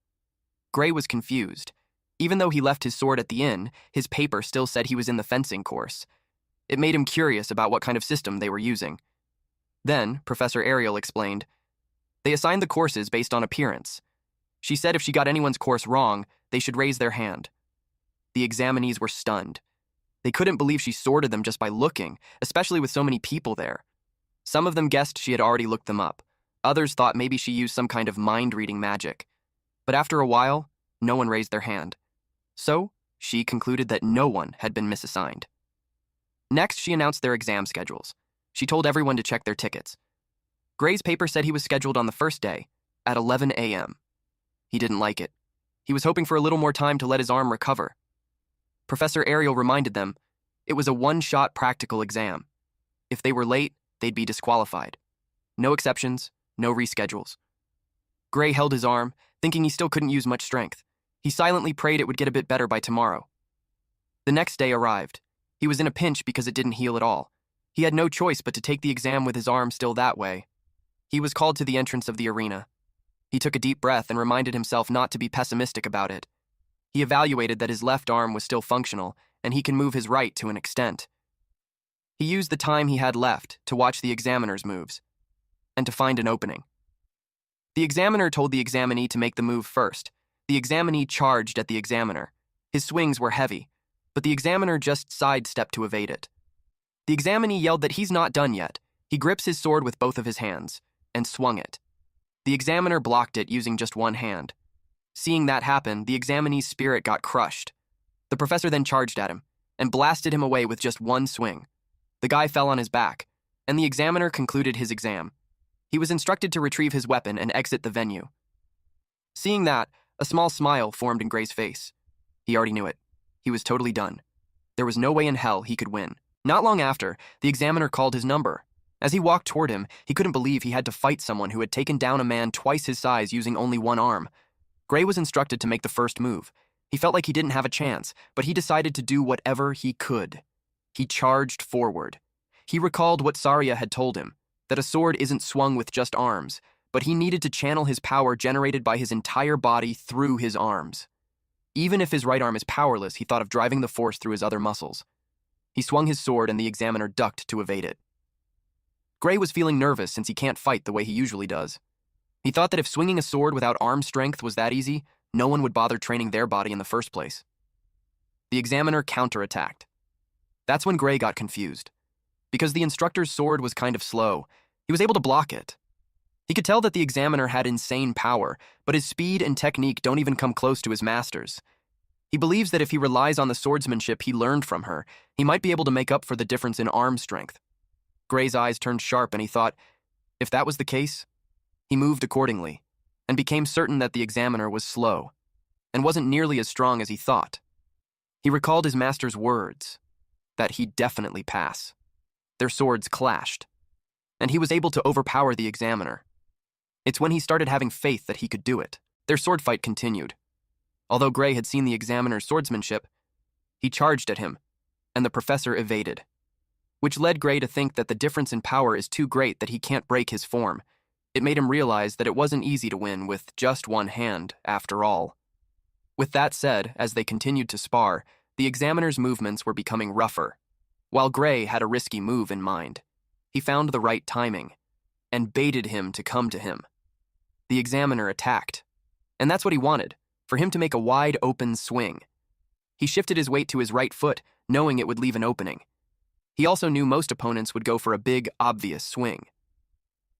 Gray was confused. Even though he left his sword at the inn, his paper still said he was in the fencing course. It made him curious about what kind of system they were using. Then, Professor Ariel explained, they assigned the courses based on appearance. She said if she got anyone's course wrong, they should raise their hand. The examinees were stunned. They couldn't believe she sorted them just by looking, especially with so many people there. Some of them guessed she had already looked them up. Others thought maybe she used some kind of mind-reading magic. But after a while, no one raised their hand. So, she concluded that no one had been misassigned. Next, she announced their exam schedules. She told everyone to check their tickets. Gray's paper said he was scheduled on the first day, at 11 a.m. He didn't like it. He was hoping for a little more time to let his arm recover. Professor Ariel reminded them it was a one-shot practical exam. If they were late, they'd be disqualified. No exceptions, no reschedules. Gray held his arm, thinking he still couldn't use much strength. He silently prayed it would get a bit better by tomorrow. The next day arrived. He was in a pinch because it didn't heal at all. He had no choice but to take the exam with his arm still that way. He was called to the entrance of the arena. He took a deep breath and reminded himself not to be pessimistic about it. He evaluated that his left arm was still functional, and he can move his right to an extent. He used the time he had left to watch the examiner's moves, and to find an opening. The examiner told the examinee to make the move first. The examinee charged at the examiner. His swings were heavy, but the examiner just sidestepped to evade it. The examinee yelled that he's not done yet. He grips his sword with both of his hands and swung it. The examiner blocked it using just one hand. Seeing that happen, the examinee's spirit got crushed. The professor then charged at him and blasted him away with just one swing. The guy fell on his back, and the examiner concluded his exam. He was instructed to retrieve his weapon and exit the venue. Seeing that, a small smile formed in Gray's face. He already knew it. He was totally done. There was no way in hell he could win. Not long after, the examiner called his number. As he walked toward him, he couldn't believe he had to fight someone who had taken down a man twice his size using only one arm. Gray was instructed to make the first move. He felt like he didn't have a chance, but he decided to do whatever he could. He charged forward. He recalled what Saria had told him, that a sword isn't swung with just arms, but he needed to channel his power generated by his entire body through his arms. Even if his right arm is powerless, he thought of driving the force through his other muscles. He swung his sword and the examiner ducked to evade it. Gray was feeling nervous since he can't fight the way he usually does. He thought that if swinging a sword without arm strength was that easy, no one would bother training their body in the first place. The examiner counterattacked. That's when Gray got confused. Because the instructor's sword was kind of slow, he was able to block it. He could tell that the examiner had insane power, but his speed and technique don't even come close to his master's. He believes that if he relies on the swordsmanship he learned from her, he might be able to make up for the difference in arm strength. Gray's eyes turned sharp and he thought, if that was the case, he moved accordingly and became certain that the examiner was slow and wasn't nearly as strong as he thought. He recalled his master's words, that he'd definitely pass. Their swords clashed, and he was able to overpower the examiner. It's when he started having faith that he could do it. Their sword fight continued. Although Gray had seen the examiner's swordsmanship, he charged at him, and the professor evaded, which led Gray to think that the difference in power is too great that he can't break his form. It made him realize that it wasn't easy to win with just one hand, after all. With that said, as they continued to spar, the examiner's movements were becoming rougher. While Gray had a risky move in mind, he found the right timing and baited him to come to him. The examiner attacked, and that's what he wanted, for him to make a wide-open swing. He shifted his weight to his right foot, knowing it would leave an opening. He also knew most opponents would go for a big, obvious swing.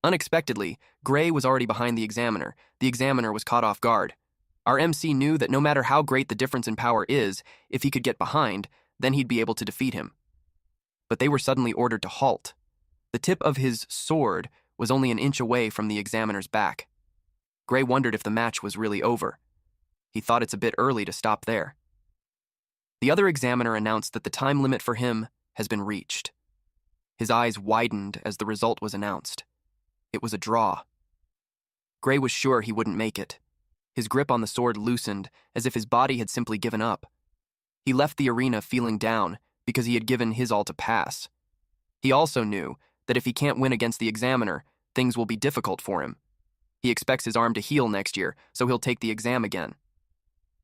Unexpectedly, Gray was already behind the examiner. The examiner was caught off guard. Our MC knew that no matter how great the difference in power is, if he could get behind, then he'd be able to defeat him. But they were suddenly ordered to halt. The tip of his sword was only an inch away from the examiner's back. Gray wondered if the match was really over. He thought it's a bit early to stop there. The other examiner announced that the time limit for him has been reached. His eyes widened as the result was announced. It was a draw. Gray was sure he wouldn't make it. His grip on the sword loosened, as if his body had simply given up. He left the arena feeling down because he had given his all to pass. He also knew that if he can't win against the examiner, things will be difficult for him. He expects his arm to heal next year, so he'll take the exam again.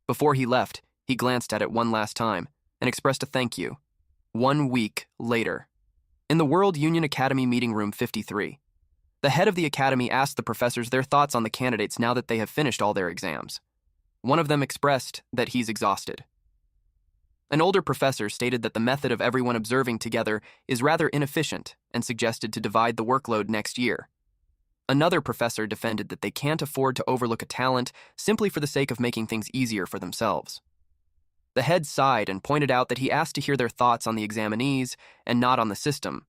Before he left, he glanced at it one last time and expressed a thank you. 1 week later, in the World Union Academy Meeting Room 53, the head of the academy asked the professors their thoughts on the candidates now that they have finished all their exams. One of them expressed that he's exhausted. An older professor stated that the method of everyone observing together is rather inefficient and suggested to divide the workload next year. Another professor defended that they can't afford to overlook a talent simply for the sake of making things easier for themselves. The head sighed and pointed out that he asked to hear their thoughts on the examinees and not on the system.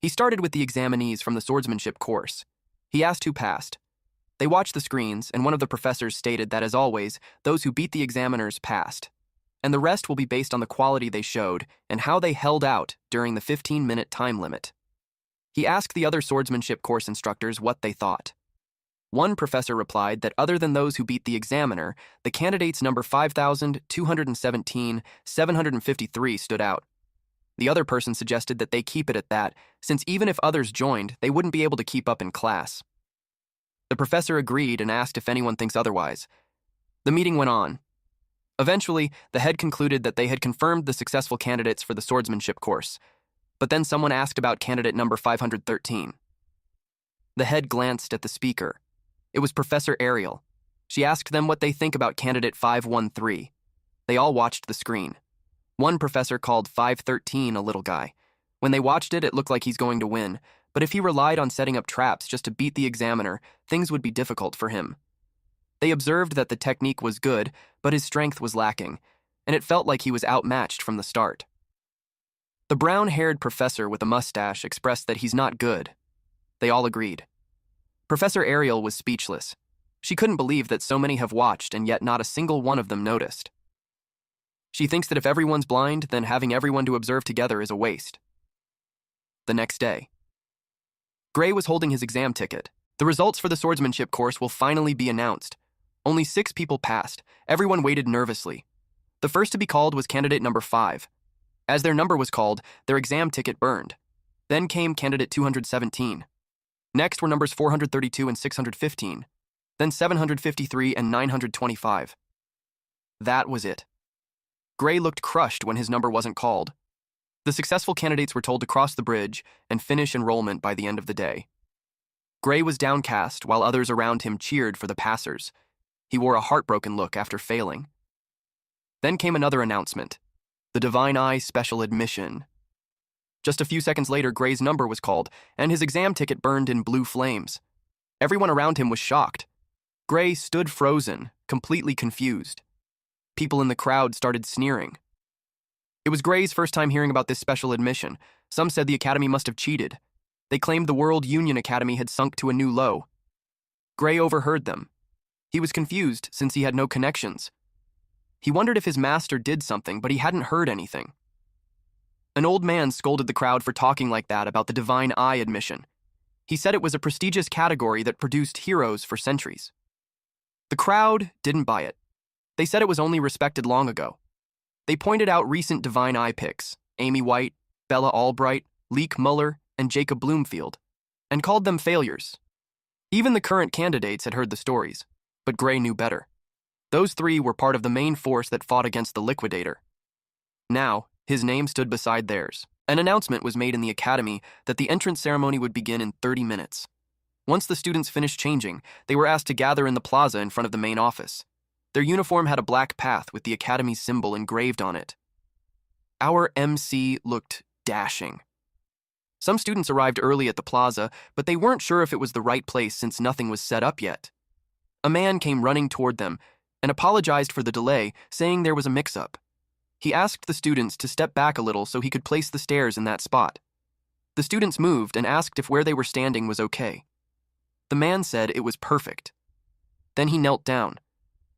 He started with the examinees from the swordsmanship course. He asked who passed. They watched the screens, and one of the professors stated that, as always, those who beat the examiners passed, and the rest will be based on the quality they showed and how they held out during the 15-minute time limit. He asked the other swordsmanship course instructors what they thought. One professor replied that other than those who beat the examiner, the candidates number 5,217, 753 stood out. The other person suggested that they keep it at that, since even if others joined, they wouldn't be able to keep up in class. The professor agreed and asked if anyone thinks otherwise. The meeting went on. Eventually, the head concluded that they had confirmed the successful candidates for the swordsmanship course, but then someone asked about candidate number 513. The head glanced at the speaker. It was Professor Ariel. She asked them what they think about candidate 513. They all watched the screen. One professor called 513 a little guy, When they watched it, it looked like he's going to win, but if he relied on setting up traps just to beat the examiner, things would be difficult for him. They observed that the technique was good, but his strength was lacking, and it felt like he was outmatched from the start. The brown-haired professor with a mustache expressed that he's not good. They all agreed. Professor Ariel was speechless. She couldn't believe that so many have watched and yet not a single one of them noticed. She thinks that if everyone's blind, then having everyone to observe together is a waste. The next day. Gray was holding his exam ticket. The results for the swordsmanship course will finally be announced. Only 6 people passed. Everyone waited nervously. The first to be called was candidate number 5. As their number was called, their exam ticket burned. Then came candidate 217. Next were numbers 432 and 615. Then 753 and 925. That was it. Gray looked crushed when his number wasn't called. The successful candidates were told to cross the bridge and finish enrollment by the end of the day. Gray was downcast while others around him cheered for the passers. He wore a heartbroken look after failing. Then came another announcement. The Divine Eye Special Admission. Just a few seconds later, Gray's number was called, and his exam ticket burned in blue flames. Everyone around him was shocked. Gray stood frozen, completely confused. People in the crowd started sneering. It was Gray's first time hearing about this special admission. Some said the academy must have cheated. They claimed the World Union Academy had sunk to a new low. Gray overheard them. He was confused since he had no connections. He wondered if his master did something, but he hadn't heard anything. An old man scolded the crowd for talking like that about the Divine Eye admission. He said it was a prestigious category that produced heroes for centuries. The crowd didn't buy it. They said it was only respected long ago. They pointed out recent Divine Eye picks, Amy White, Bella Albright, Leek Muller, and Jacob Bloomfield, and called them failures. Even the current candidates had heard the stories, but Gray knew better. Those 3 were part of the main force that fought against the Liquidator. Now, his name stood beside theirs. An announcement was made in the academy that the entrance ceremony would begin in 30 minutes. Once the students finished changing, they were asked to gather in the plaza in front of the main office. Their uniform had a black path with the academy's symbol engraved on it. Our MC looked dashing. Some students arrived early at the plaza, but they weren't sure if it was the right place since nothing was set up yet. A man came running toward them and apologized for the delay, saying there was a mix-up. He asked the students to step back a little so he could place the stairs in that spot. The students moved and asked if where they were standing was okay. The man said it was perfect. Then he knelt down.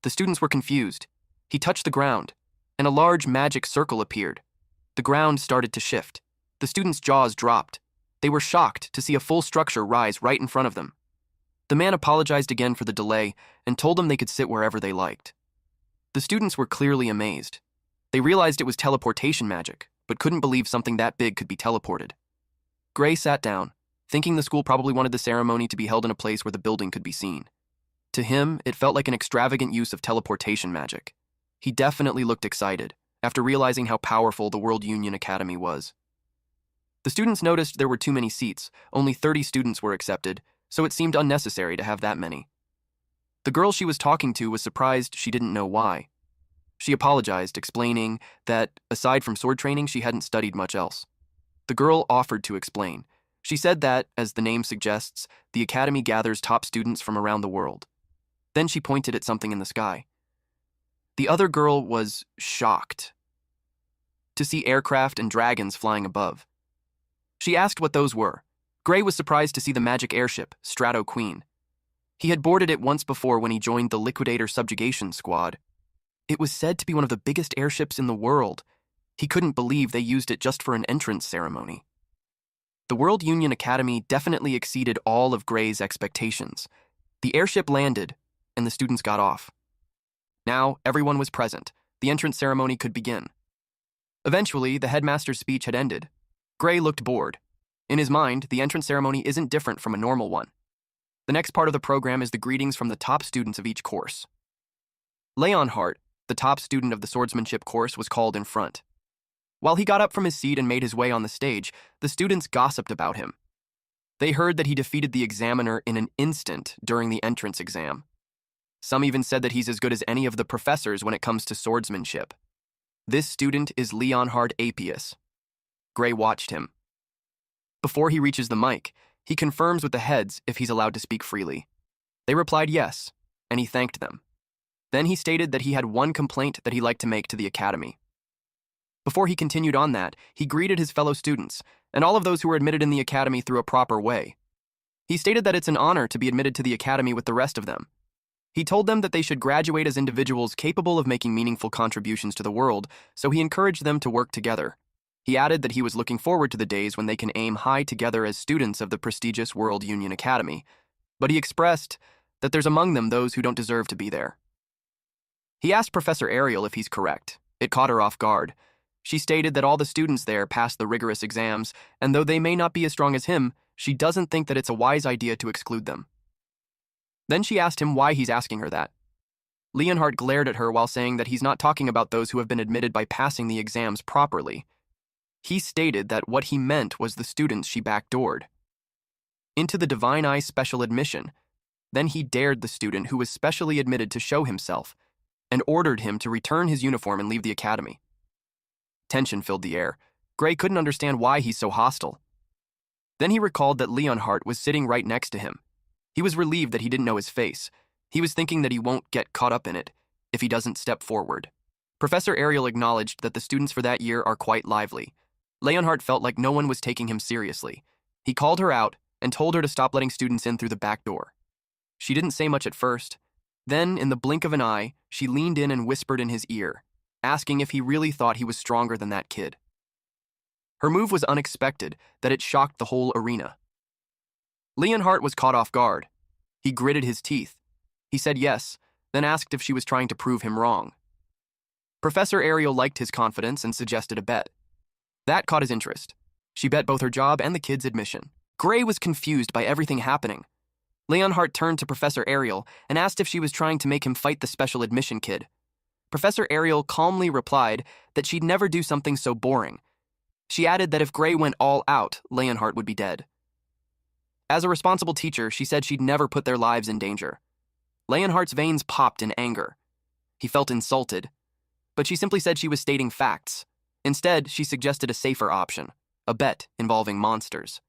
The students were confused. He touched the ground, and a large magic circle appeared. The ground started to shift. The students' jaws dropped. They were shocked to see a full structure rise right in front of them. The man apologized again for the delay and told them they could sit wherever they liked. The students were clearly amazed. They realized it was teleportation magic, but couldn't believe something that big could be teleported. Gray sat down, thinking the school probably wanted the ceremony to be held in a place where the building could be seen. To him, it felt like an extravagant use of teleportation magic. He definitely looked excited, after realizing how powerful the World Union Academy was. The students noticed there were too many seats. Only 30 students were accepted, so it seemed unnecessary to have that many. The girl she was talking to was surprised she didn't know why. She apologized, explaining that, aside from sword training, she hadn't studied much else. The girl offered to explain. She said that, as the name suggests, the academy gathers top students from around the world. Then she pointed at something in the sky. The other girl was shocked to see aircraft and dragons flying above. She asked what those were. Gray was surprised to see the magic airship, Strato Queen. He had boarded it once before when he joined the Liquidator Subjugation Squad. It was said to be one of the biggest airships in the world. He couldn't believe they used it just for an entrance ceremony. The World Union Academy definitely exceeded all of Gray's expectations. The airship landed, and the students got off. Now, everyone was present. The entrance ceremony could begin. Eventually, the headmaster's speech had ended. Gray looked bored. In his mind, the entrance ceremony isn't different from a normal one. The next part of the program is the greetings from the top students of each course. Leonhardt, the top student of the swordsmanship course, was called in front. While he got up from his seat and made his way on the stage, the students gossiped about him. They heard that he defeated the examiner in an instant during the entrance exam. Some even said that he's as good as any of the professors when it comes to swordsmanship. This student is Leonhard Apius. Gray watched him. Before he reaches the mic, he confirms with the heads if he's allowed to speak freely. They replied yes, and he thanked them. Then he stated that he had one complaint that he'd like to make to the academy. Before he continued on that, he greeted his fellow students and all of those who were admitted in the academy through a proper way. He stated that it's an honor to be admitted to the academy with the rest of them. He told them that they should graduate as individuals capable of making meaningful contributions to the world, so he encouraged them to work together. He added that he was looking forward to the days when they can aim high together as students of the prestigious World Union Academy, but he expressed that there's among them those who don't deserve to be there. He asked Professor Ariel if he's correct. It caught her off guard. She stated that all the students there passed the rigorous exams, and though they may not be as strong as him, she doesn't think that it's a wise idea to exclude them. Then she asked him why he's asking her that. Leonhardt glared at her while saying that he's not talking about those who have been admitted by passing the exams properly. He stated that what he meant was the students she backdoored into the Divine Eye special admission. Then he dared the student who was specially admitted to show himself and ordered him to return his uniform and leave the academy. Tension filled the air. Gray couldn't understand why he's so hostile. Then he recalled that Leonhardt was sitting right next to him. He was relieved that he didn't know his face. He was thinking that he won't get caught up in it if he doesn't step forward. Professor Ariel acknowledged that the students for that year are quite lively. Leonhardt felt like no one was taking him seriously. He called her out and told her to stop letting students in through the back door. She didn't say much at first. Then, in the blink of an eye, she leaned in and whispered in his ear, asking if he really thought he was stronger than that kid. Her move was unexpected, that it shocked the whole arena. Leonhardt was caught off guard. He gritted his teeth. He said yes, then asked if she was trying to prove him wrong. Professor Ariel liked his confidence and suggested a bet. That caught his interest. She bet both her job and the kid's admission. Gray was confused by everything happening. Leonhardt turned to Professor Ariel and asked if she was trying to make him fight the special admission kid. Professor Ariel calmly replied that she'd never do something so boring. She added that if Gray went all out, Leonhardt would be dead. As a responsible teacher, she said she'd never put their lives in danger. Leonhardt's veins popped in anger. He felt insulted, but she simply said she was stating facts. Instead, she suggested a safer option, a bet involving monsters.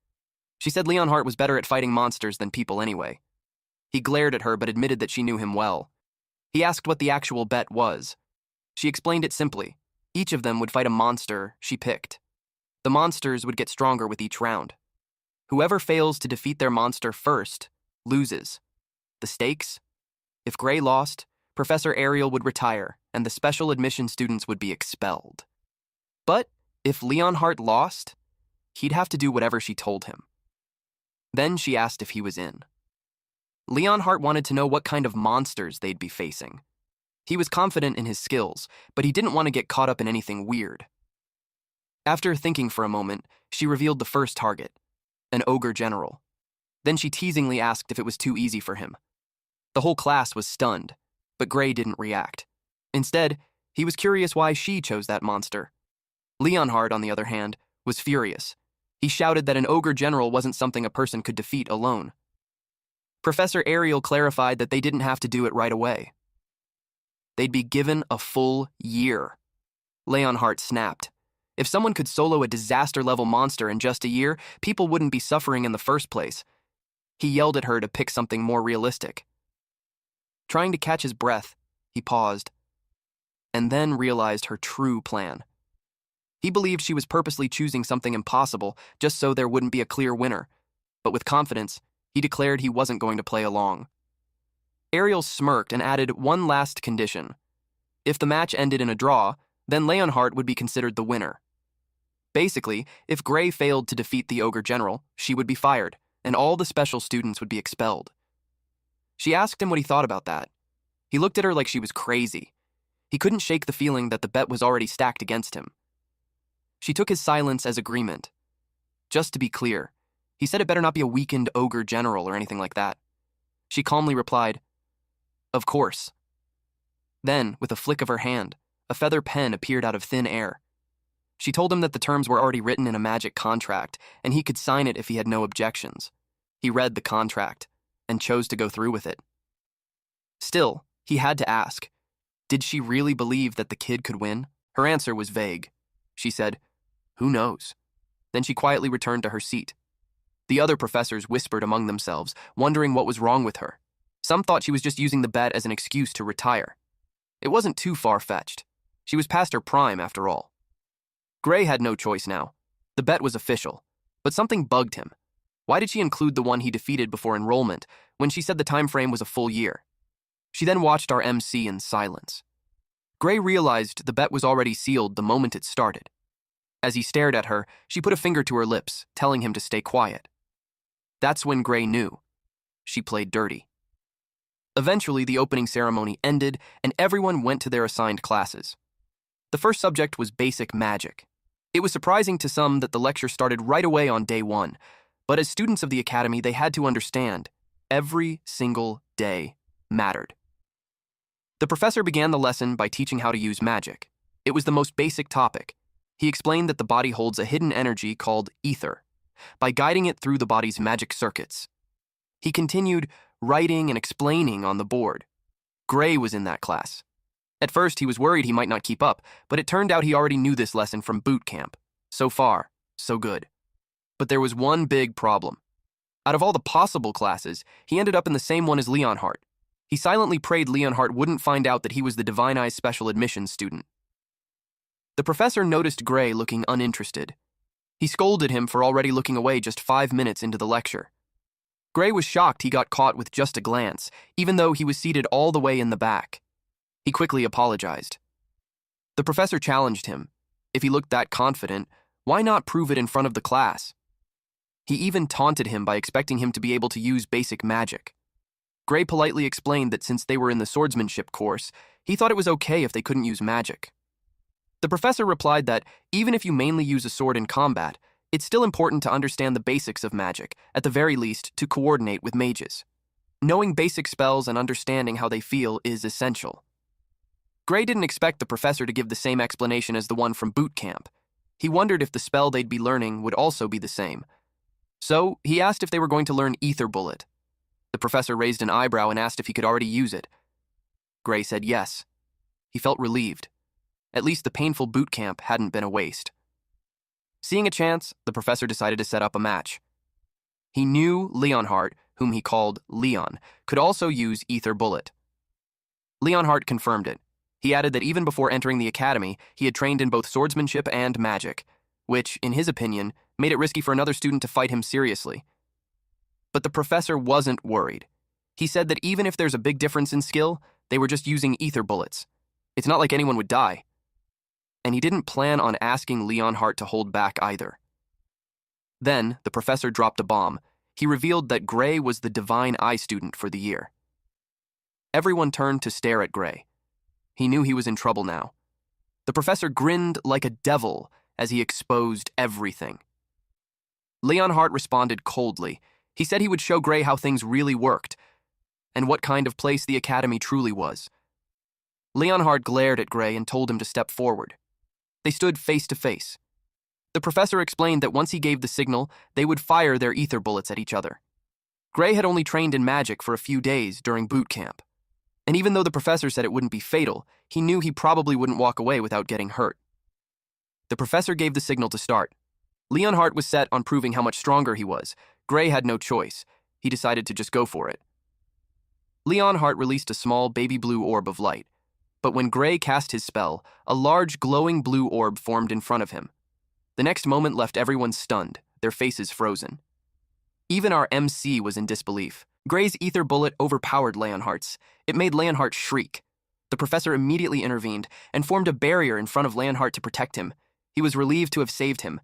She said Leonhardt was better at fighting monsters than people anyway. He glared at her but admitted that she knew him well. He asked what the actual bet was. She explained it simply. Each of them would fight a monster she picked. The monsters would get stronger with each round. Whoever fails to defeat their monster first loses. The stakes? If Gray lost, Professor Ariel would retire and the special admission students would be expelled. But if Leonhardt lost, he'd have to do whatever she told him. Then she asked if he was in. Leonhardt wanted to know what kind of monsters they'd be facing. He was confident in his skills, but he didn't want to get caught up in anything weird. After thinking for a moment, she revealed the first target, an ogre general. Then she teasingly asked if it was too easy for him. The whole class was stunned, but Gray didn't react. Instead, he was curious why she chose that monster. Leonhardt, on the other hand, was furious. He shouted that an ogre general wasn't something a person could defeat alone. Professor Ariel clarified that they didn't have to do it right away. They'd be given a full year. Leonhardt snapped. If someone could solo a disaster-level monster in just a year, people wouldn't be suffering in the first place. He yelled at her to pick something more realistic. Trying to catch his breath, he paused, and then realized her true plan. He believed she was purposely choosing something impossible just so there wouldn't be a clear winner, but with confidence, he declared he wasn't going to play along. Ariel smirked and added one last condition. If the match ended in a draw, then Leonhardt would be considered the winner. Basically, if Gray failed to defeat the ogre general, she would be fired, and all the special students would be expelled. She asked him what he thought about that. He looked at her like she was crazy. He couldn't shake the feeling that the bet was already stacked against him. She took his silence as agreement. Just to be clear, he said it better not be a weakened ogre general or anything like that. She calmly replied, "Of course." Then, with a flick of her hand, a feather pen appeared out of thin air. She told him that the terms were already written in a magic contract, and he could sign it if he had no objections. He read the contract, and chose to go through with it. Still, he had to ask, did she really believe that the kid could win? Her answer was vague. She said, "Who knows?" Then she quietly returned to her seat. The other professors whispered among themselves, wondering what was wrong with her. Some thought she was just using the bet as an excuse to retire. It wasn't too far-fetched. She was past her prime, after all. Gray had no choice now. The bet was official, but something bugged him. Why did she include the one he defeated before enrollment when she said the time frame was a full year? She then watched our MC in silence. Gray realized the bet was already sealed the moment it started. As he stared at her, she put a finger to her lips, telling him to stay quiet. That's when Gray knew. She played dirty. Eventually, the opening ceremony ended, and everyone went to their assigned classes. The first subject was basic magic. It was surprising to some that the lecture started right away on day one, but as students of the academy, they had to understand every single day mattered. The professor began the lesson by teaching how to use magic. It was the most basic topic. He explained that the body holds a hidden energy called ether, by guiding it through the body's magic circuits. He continued writing and explaining on the board. Gray was in that class. At first, he was worried he might not keep up, but it turned out he already knew this lesson from boot camp. So far, so good. But there was one big problem. Out of all the possible classes, he ended up in the same one as Leonhardt. He silently prayed Leonhardt wouldn't find out that he was the Divine Eyes special admissions student. The professor noticed Gray looking uninterested. He scolded him for already looking away just 5 minutes into the lecture. Gray was shocked he got caught with just a glance, even though he was seated all the way in the back. He quickly apologized. The professor challenged him. If he looked that confident, why not prove it in front of the class? He even taunted him by expecting him to be able to use basic magic. Gray politely explained that since they were in the swordsmanship course, he thought it was okay if they couldn't use magic. The professor replied that even if you mainly use a sword in combat, it's still important to understand the basics of magic, at the very least to coordinate with mages. Knowing basic spells and understanding how they feel is essential. Gray didn't expect the professor to give the same explanation as the one from boot camp. He wondered if the spell they'd be learning would also be the same. So he asked if they were going to learn Ether Bullet. The professor raised an eyebrow and asked if he could already use it. Gray said yes. He felt relieved. At least the painful boot camp hadn't been a waste. Seeing a chance, the professor decided to set up a match. He knew Leonhardt, whom he called Leon, could also use Ether Bullet. Leonhardt confirmed it. He added that even before entering the academy, he had trained in both swordsmanship and magic, which, in his opinion, made it risky for another student to fight him seriously. But the professor wasn't worried. He said that even if there's a big difference in skill, they were just using ether bullets. It's not like anyone would die. And he didn't plan on asking Leonhardt to hold back either. Then, the professor dropped a bomb. He revealed that Gray was the Divine Eye student for the year. Everyone turned to stare at Gray. He knew he was in trouble now. The professor grinned like a devil as he exposed everything. Leonhardt responded coldly. He said he would show Gray how things really worked, and what kind of place the academy truly was. Leonhardt glared at Gray and told him to step forward. They stood face to face. The professor explained that once he gave the signal, they would fire their ether bullets at each other. Gray had only trained in magic for a few days during boot camp, and even though the professor said it wouldn't be fatal, he knew he probably wouldn't walk away without getting hurt. The professor gave the signal to start. Leonhardt was set on proving how much stronger he was. Gray had no choice. He decided to just go for it. Leonhardt released a small baby blue orb of light, but when Gray cast his spell, a large glowing blue orb formed in front of him. The next moment left everyone stunned, their faces frozen. Even our MC was in disbelief. Gray's ether bullet overpowered Leonhardt's. It made Leonhardt shriek. The professor immediately intervened and formed a barrier in front of Leonhardt to protect him. He was relieved to have saved him.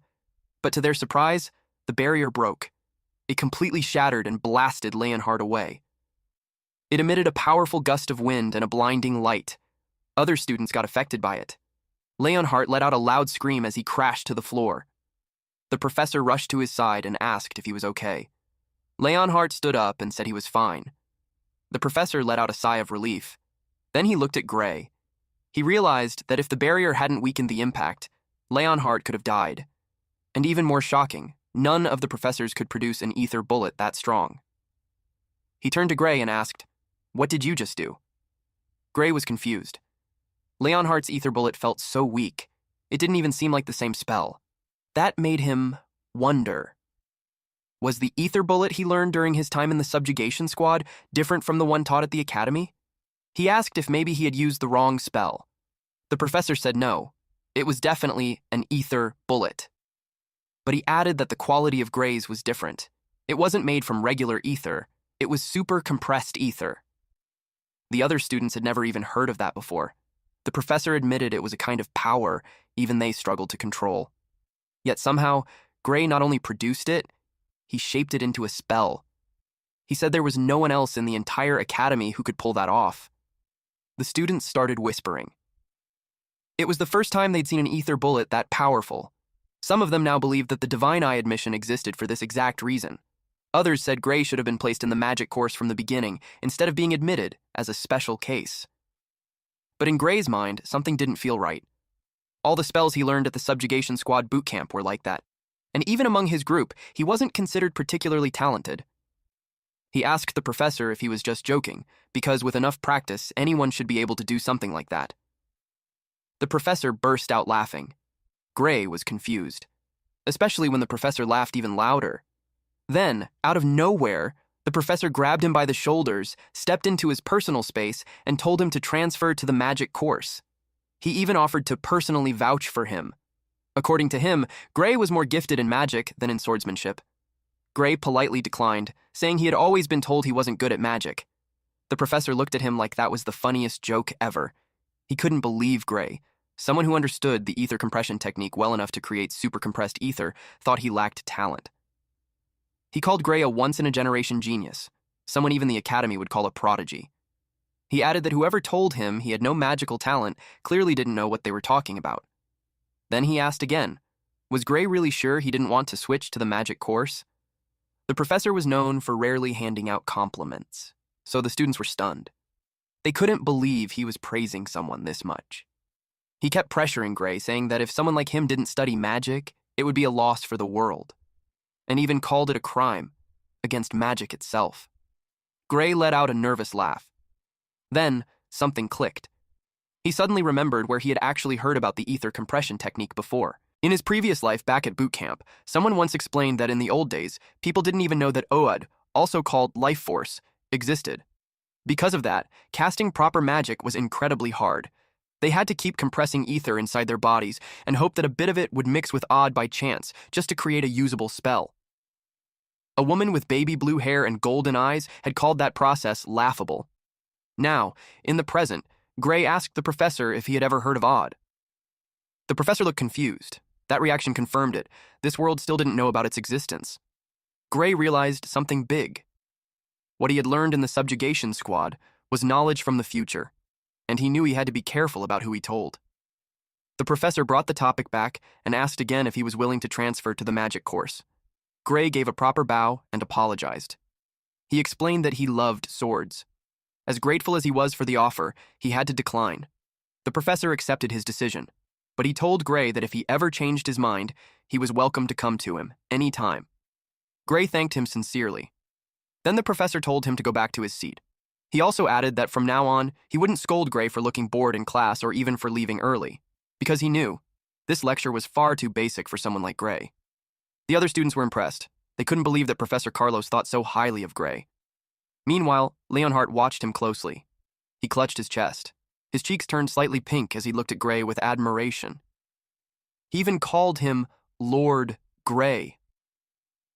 But to their surprise, the barrier broke. It completely shattered and blasted Leonhardt away. It emitted a powerful gust of wind and a blinding light. Other students got affected by it. Leonhardt let out a loud scream as he crashed to the floor. The professor rushed to his side and asked if he was okay. Leonhardt stood up and said he was fine. The professor let out a sigh of relief. Then he looked at Gray. He realized that if the barrier hadn't weakened the impact, Leonhardt could have died. And even more shocking, none of the professors could produce an ether bullet that strong. He turned to Gray and asked, "What did you just do?" Gray was confused. Leonhardt's ether bullet felt so weak, it didn't even seem like the same spell. That made him wonder. Was the ether bullet he learned during his time in the subjugation squad different from the one taught at the academy? He asked if maybe he had used the wrong spell. The professor said no. It was definitely an ether bullet. But he added that the quality of Gray's was different. It wasn't made from regular ether. It was super compressed ether. The other students had never even heard of that before. The professor admitted it was a kind of power even they struggled to control. Yet somehow, Gray not only produced it, he shaped it into a spell. He said there was no one else in the entire academy who could pull that off. The students started whispering. It was the first time they'd seen an ether bullet that powerful. Some of them now believed that the Divine Eye admission existed for this exact reason. Others said Gray should have been placed in the magic course from the beginning instead of being admitted as a special case. But in Gray's mind, something didn't feel right. All the spells he learned at the Subjugation Squad boot camp were like that. And even among his group, he wasn't considered particularly talented. He asked the professor if he was just joking, because with enough practice, anyone should be able to do something like that. The professor burst out laughing. Gray was confused, especially when the professor laughed even louder. Then, out of nowhere, the professor grabbed him by the shoulders, stepped into his personal space, and told him to transfer to the magic course. He even offered to personally vouch for him. According to him, Gray was more gifted in magic than in swordsmanship. Gray politely declined, saying he had always been told he wasn't good at magic. The professor looked at him like that was the funniest joke ever. He couldn't believe Gray. Someone who understood the ether compression technique well enough to create super-compressed ether thought he lacked talent. He called Gray a once-in-a-generation genius, someone even the academy would call a prodigy. He added that whoever told him he had no magical talent clearly didn't know what they were talking about. Then he asked again, was Gray really sure he didn't want to switch to the magic course? The professor was known for rarely handing out compliments, so the students were stunned. They couldn't believe he was praising someone this much. He kept pressuring Gray, saying that if someone like him didn't study magic, it would be a loss for the world, and even called it a crime against magic itself. Gray let out a nervous laugh. Then, something clicked. He suddenly remembered where he had actually heard about the ether compression technique before. In his previous life back at boot camp, someone once explained that in the old days, people didn't even know that OUD, also called life force, existed. Because of that, casting proper magic was incredibly hard. They had to keep compressing ether inside their bodies and hope that a bit of it would mix with odd by chance, just to create a usable spell. A woman with baby blue hair and golden eyes had called that process laughable. Now, in the present, Gray asked the professor if he had ever heard of odd. The professor looked confused. That reaction confirmed it. This world still didn't know about its existence. Gray realized something big. What he had learned in the subjugation squad was knowledge from the future, and he knew he had to be careful about who he told. The professor brought the topic back and asked again if he was willing to transfer to the magic course. Gray gave a proper bow and apologized. He explained that he loved swords. As grateful as he was for the offer, he had to decline. The professor accepted his decision, but he told Gray that if he ever changed his mind, he was welcome to come to him, any time. Gray thanked him sincerely. Then the professor told him to go back to his seat. He also added that from now on, he wouldn't scold Gray for looking bored in class or even for leaving early, because he knew this lecture was far too basic for someone like Gray. The other students were impressed. They couldn't believe that Professor Carlos thought so highly of Gray. Meanwhile, Leonhardt watched him closely. He clutched his chest. His cheeks turned slightly pink as he looked at Gray with admiration. He even called him Lord Gray.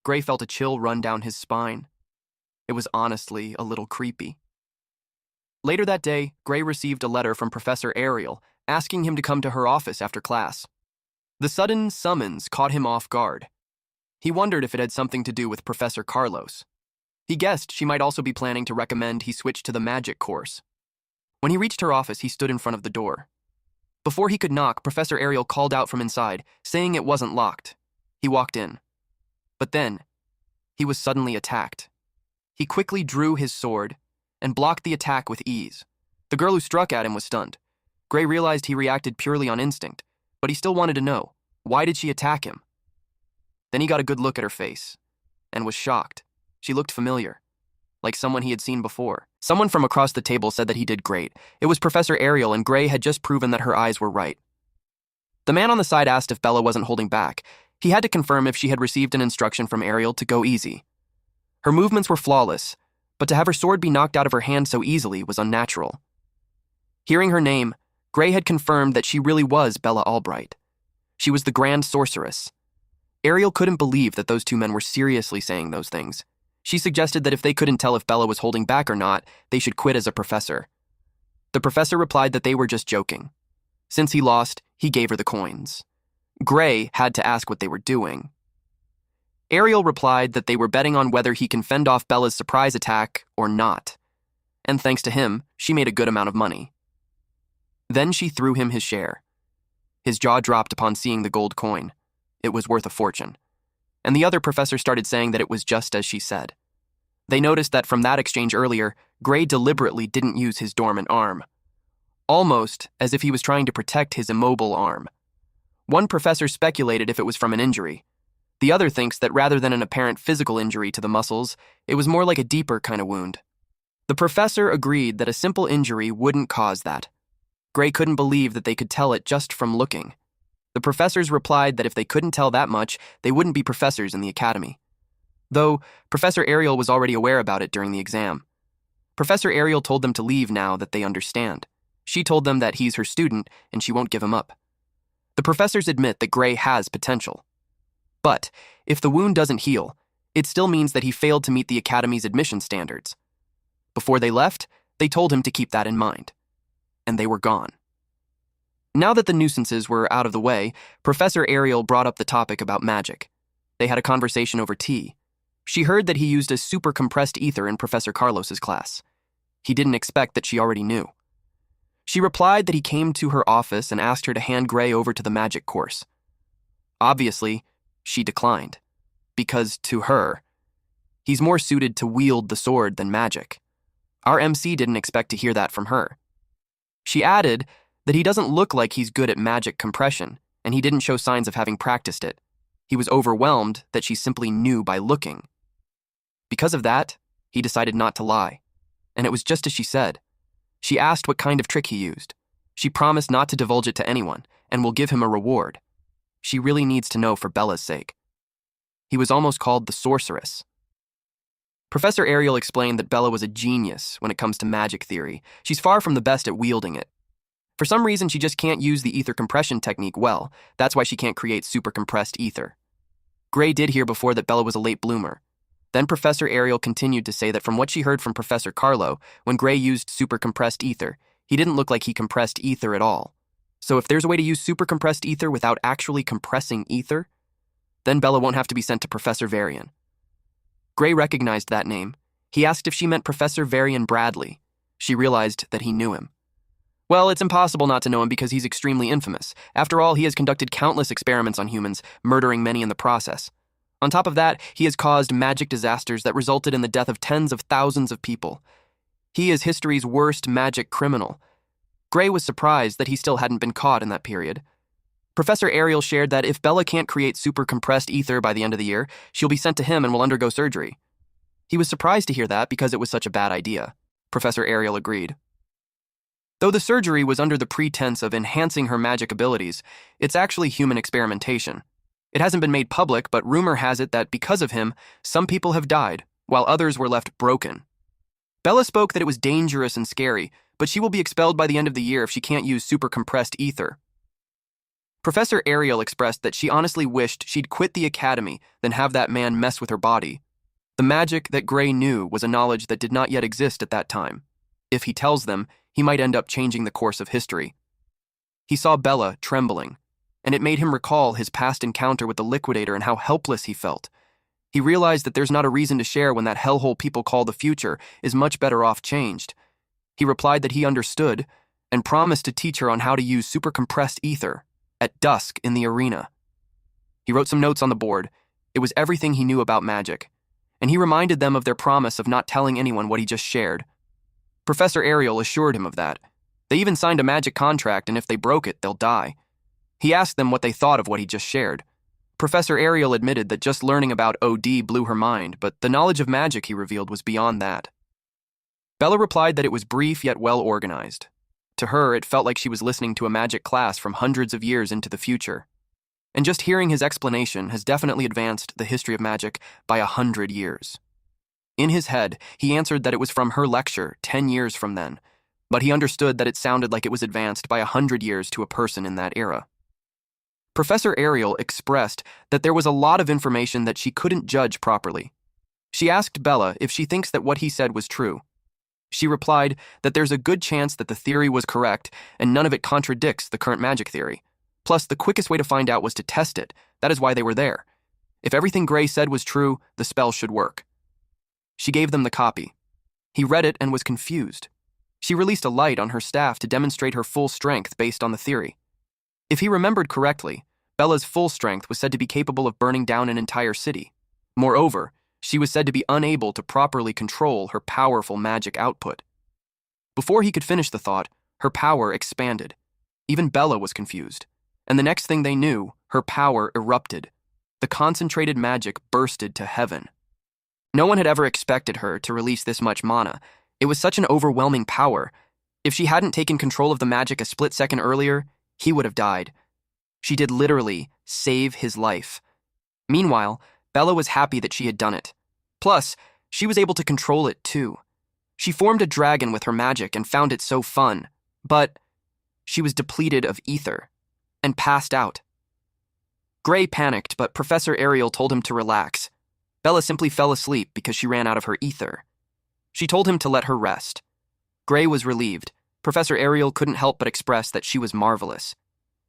Gray felt a chill run down his spine. It was honestly a little creepy. Later that day, Gray received a letter from Professor Ariel asking him to come to her office after class. The sudden summons caught him off guard. He wondered if it had something to do with Professor Carlos. He guessed she might also be planning to recommend he switch to the magic course. When he reached her office, he stood in front of the door. Before he could knock, Professor Ariel called out from inside, saying it wasn't locked. He walked in. But then, he was suddenly attacked. He quickly drew his sword and blocked the attack with ease. The girl who struck at him was stunned. Gray realized he reacted purely on instinct, but he still wanted to know, why did she attack him? Then he got a good look at her face, and was shocked. She looked familiar, like someone he had seen before. Someone from across the table said that he did great. It was Professor Ariel, and Gray had just proven that her eyes were right. The man on the side asked if Bella wasn't holding back. He had to confirm if she had received an instruction from Ariel to go easy. Her movements were flawless, but to have her sword be knocked out of her hand so easily was unnatural. Hearing her name, Gray had confirmed that she really was Bella Albright. She was the Grand Sorceress. Ariel couldn't believe that those two men were seriously saying those things. She suggested that if they couldn't tell if Bella was holding back or not, they should quit as a professor. The professor replied that they were just joking. Since he lost, he gave her the coins. Gray had to ask what they were doing. Ariel replied that they were betting on whether he can fend off Bella's surprise attack or not. And thanks to him, she made a good amount of money. Then she threw him his share. His jaw dropped upon seeing the gold coin. It was worth a fortune. And the other professor started saying that it was just as she said. They noticed that from that exchange earlier, Gray deliberately didn't use his dormant arm. Almost as if he was trying to protect his immobile arm. One professor speculated if it was from an injury. The other thinks that rather than an apparent physical injury to the muscles, it was more like a deeper kind of wound. The professor agreed that a simple injury wouldn't cause that. Gray couldn't believe that they could tell it just from looking. The professors replied that if they couldn't tell that much, they wouldn't be professors in the academy. Though, Professor Ariel was already aware about it during the exam. Professor Ariel told them to leave now that they understand. She told them that he's her student and she won't give him up. The professors admit that Gray has potential. But, if the wound doesn't heal, it still means that he failed to meet the academy's admission standards. Before they left, they told him to keep that in mind. And they were gone. Now that the nuisances were out of the way, Professor Ariel brought up the topic about magic. They had a conversation over tea. She heard that he used a super compressed ether in Professor Carlos's class. He didn't expect that she already knew. She replied that he came to her office and asked her to hand Gray over to the magic course. Obviously, she declined, because to her, he's more suited to wield the sword than magic. Our MC didn't expect to hear that from her. She added that he doesn't look like he's good at magic compression, and he didn't show signs of having practiced it. He was overwhelmed that she simply knew by looking. Because of that, he decided not to lie. And it was just as she said. She asked what kind of trick he used. She promised not to divulge it to anyone, and will give him a reward. She really needs to know for Bella's sake. He was almost called the Sorceress. Professor Ariel explained that Bella was a genius when it comes to magic theory. She's far from the best at wielding it. For some reason, she just can't use the ether compression technique well. That's why she can't create super compressed ether. Gray did hear before that Bella was a late bloomer. Then Professor Ariel continued to say that from what she heard from Professor Carlo, when Gray used super compressed ether, he didn't look like he compressed ether at all. So if there's a way to use super compressed ether without actually compressing ether, then Bella won't have to be sent to Professor Varian. Gray recognized that name. He asked if she meant Professor Varian Bradley. She realized that he knew him. Well, it's impossible not to know him because he's extremely infamous. After all, he has conducted countless experiments on humans, murdering many in the process. On top of that, he has caused magic disasters that resulted in the death of tens of thousands of people. He is history's worst magic criminal. Gray was surprised that he still hadn't been caught in that period. Professor Ariel shared that if Bella can't create super compressed ether by the end of the year, she'll be sent to him and will undergo surgery. He was surprised to hear that because it was such a bad idea. Professor Ariel agreed. Though the surgery was under the pretense of enhancing her magic abilities, it's actually human experimentation. It hasn't been made public, but rumor has it that because of him, some people have died, while others were left broken. Bella spoke that it was dangerous and scary, but she will be expelled by the end of the year if she can't use super compressed ether. Professor Ariel expressed that she honestly wished she'd quit the academy than have that man mess with her body. The magic that Gray knew was a knowledge that did not yet exist at that time. If he tells them, he might end up changing the course of history. He saw Bella trembling, and it made him recall his past encounter with the Liquidator and how helpless he felt. He realized that there's not a reason to share when that hellhole people call the future is much better off changed. He replied that he understood and promised to teach her on how to use super compressed ether at dusk in the arena. He wrote some notes on the board. It was everything he knew about magic, and he reminded them of their promise of not telling anyone what he just shared. Professor Ariel assured him of that. They even signed a magic contract, and if they broke it, they'll die. He asked them what they thought of what he just shared. Professor Ariel admitted that just learning about OD blew her mind, but the knowledge of magic he revealed was beyond that. Bella replied that it was brief yet well organized. To her, it felt like she was listening to a magic class from hundreds of years into the future. And just hearing his explanation has definitely advanced the history of magic by 100 years. In his head, he answered that it was from her lecture 10 years from then, but he understood that it sounded like it was advanced by 100 years to a person in that era. Professor Ariel expressed that there was a lot of information that she couldn't judge properly. She asked Bella if she thinks that what he said was true. She replied that there's a good chance that the theory was correct and none of it contradicts the current magic theory. Plus, the quickest way to find out was to test it. That is why they were there. If everything Gray said was true, the spell should work. She gave them the copy. He read it and was confused. She released a light on her staff to demonstrate her full strength based on the theory. If he remembered correctly, Bella's full strength was said to be capable of burning down an entire city. Moreover, she was said to be unable to properly control her powerful magic output. Before he could finish the thought, her power expanded. Even Bella was confused. And the next thing they knew, her power erupted. The concentrated magic bursted to heaven. No one had ever expected her to release this much mana. It was such an overwhelming power. If she hadn't taken control of the magic a split second earlier, he would have died. She did literally save his life. Meanwhile, Bella was happy that she had done it. Plus, she was able to control it too. She formed a dragon with her magic and found it so fun, but she was depleted of ether and passed out. Gray panicked, but Professor Ariel told him to relax. Bella simply fell asleep because she ran out of her ether. She told him to let her rest. Gray was relieved. Professor Ariel couldn't help but express that she was marvelous.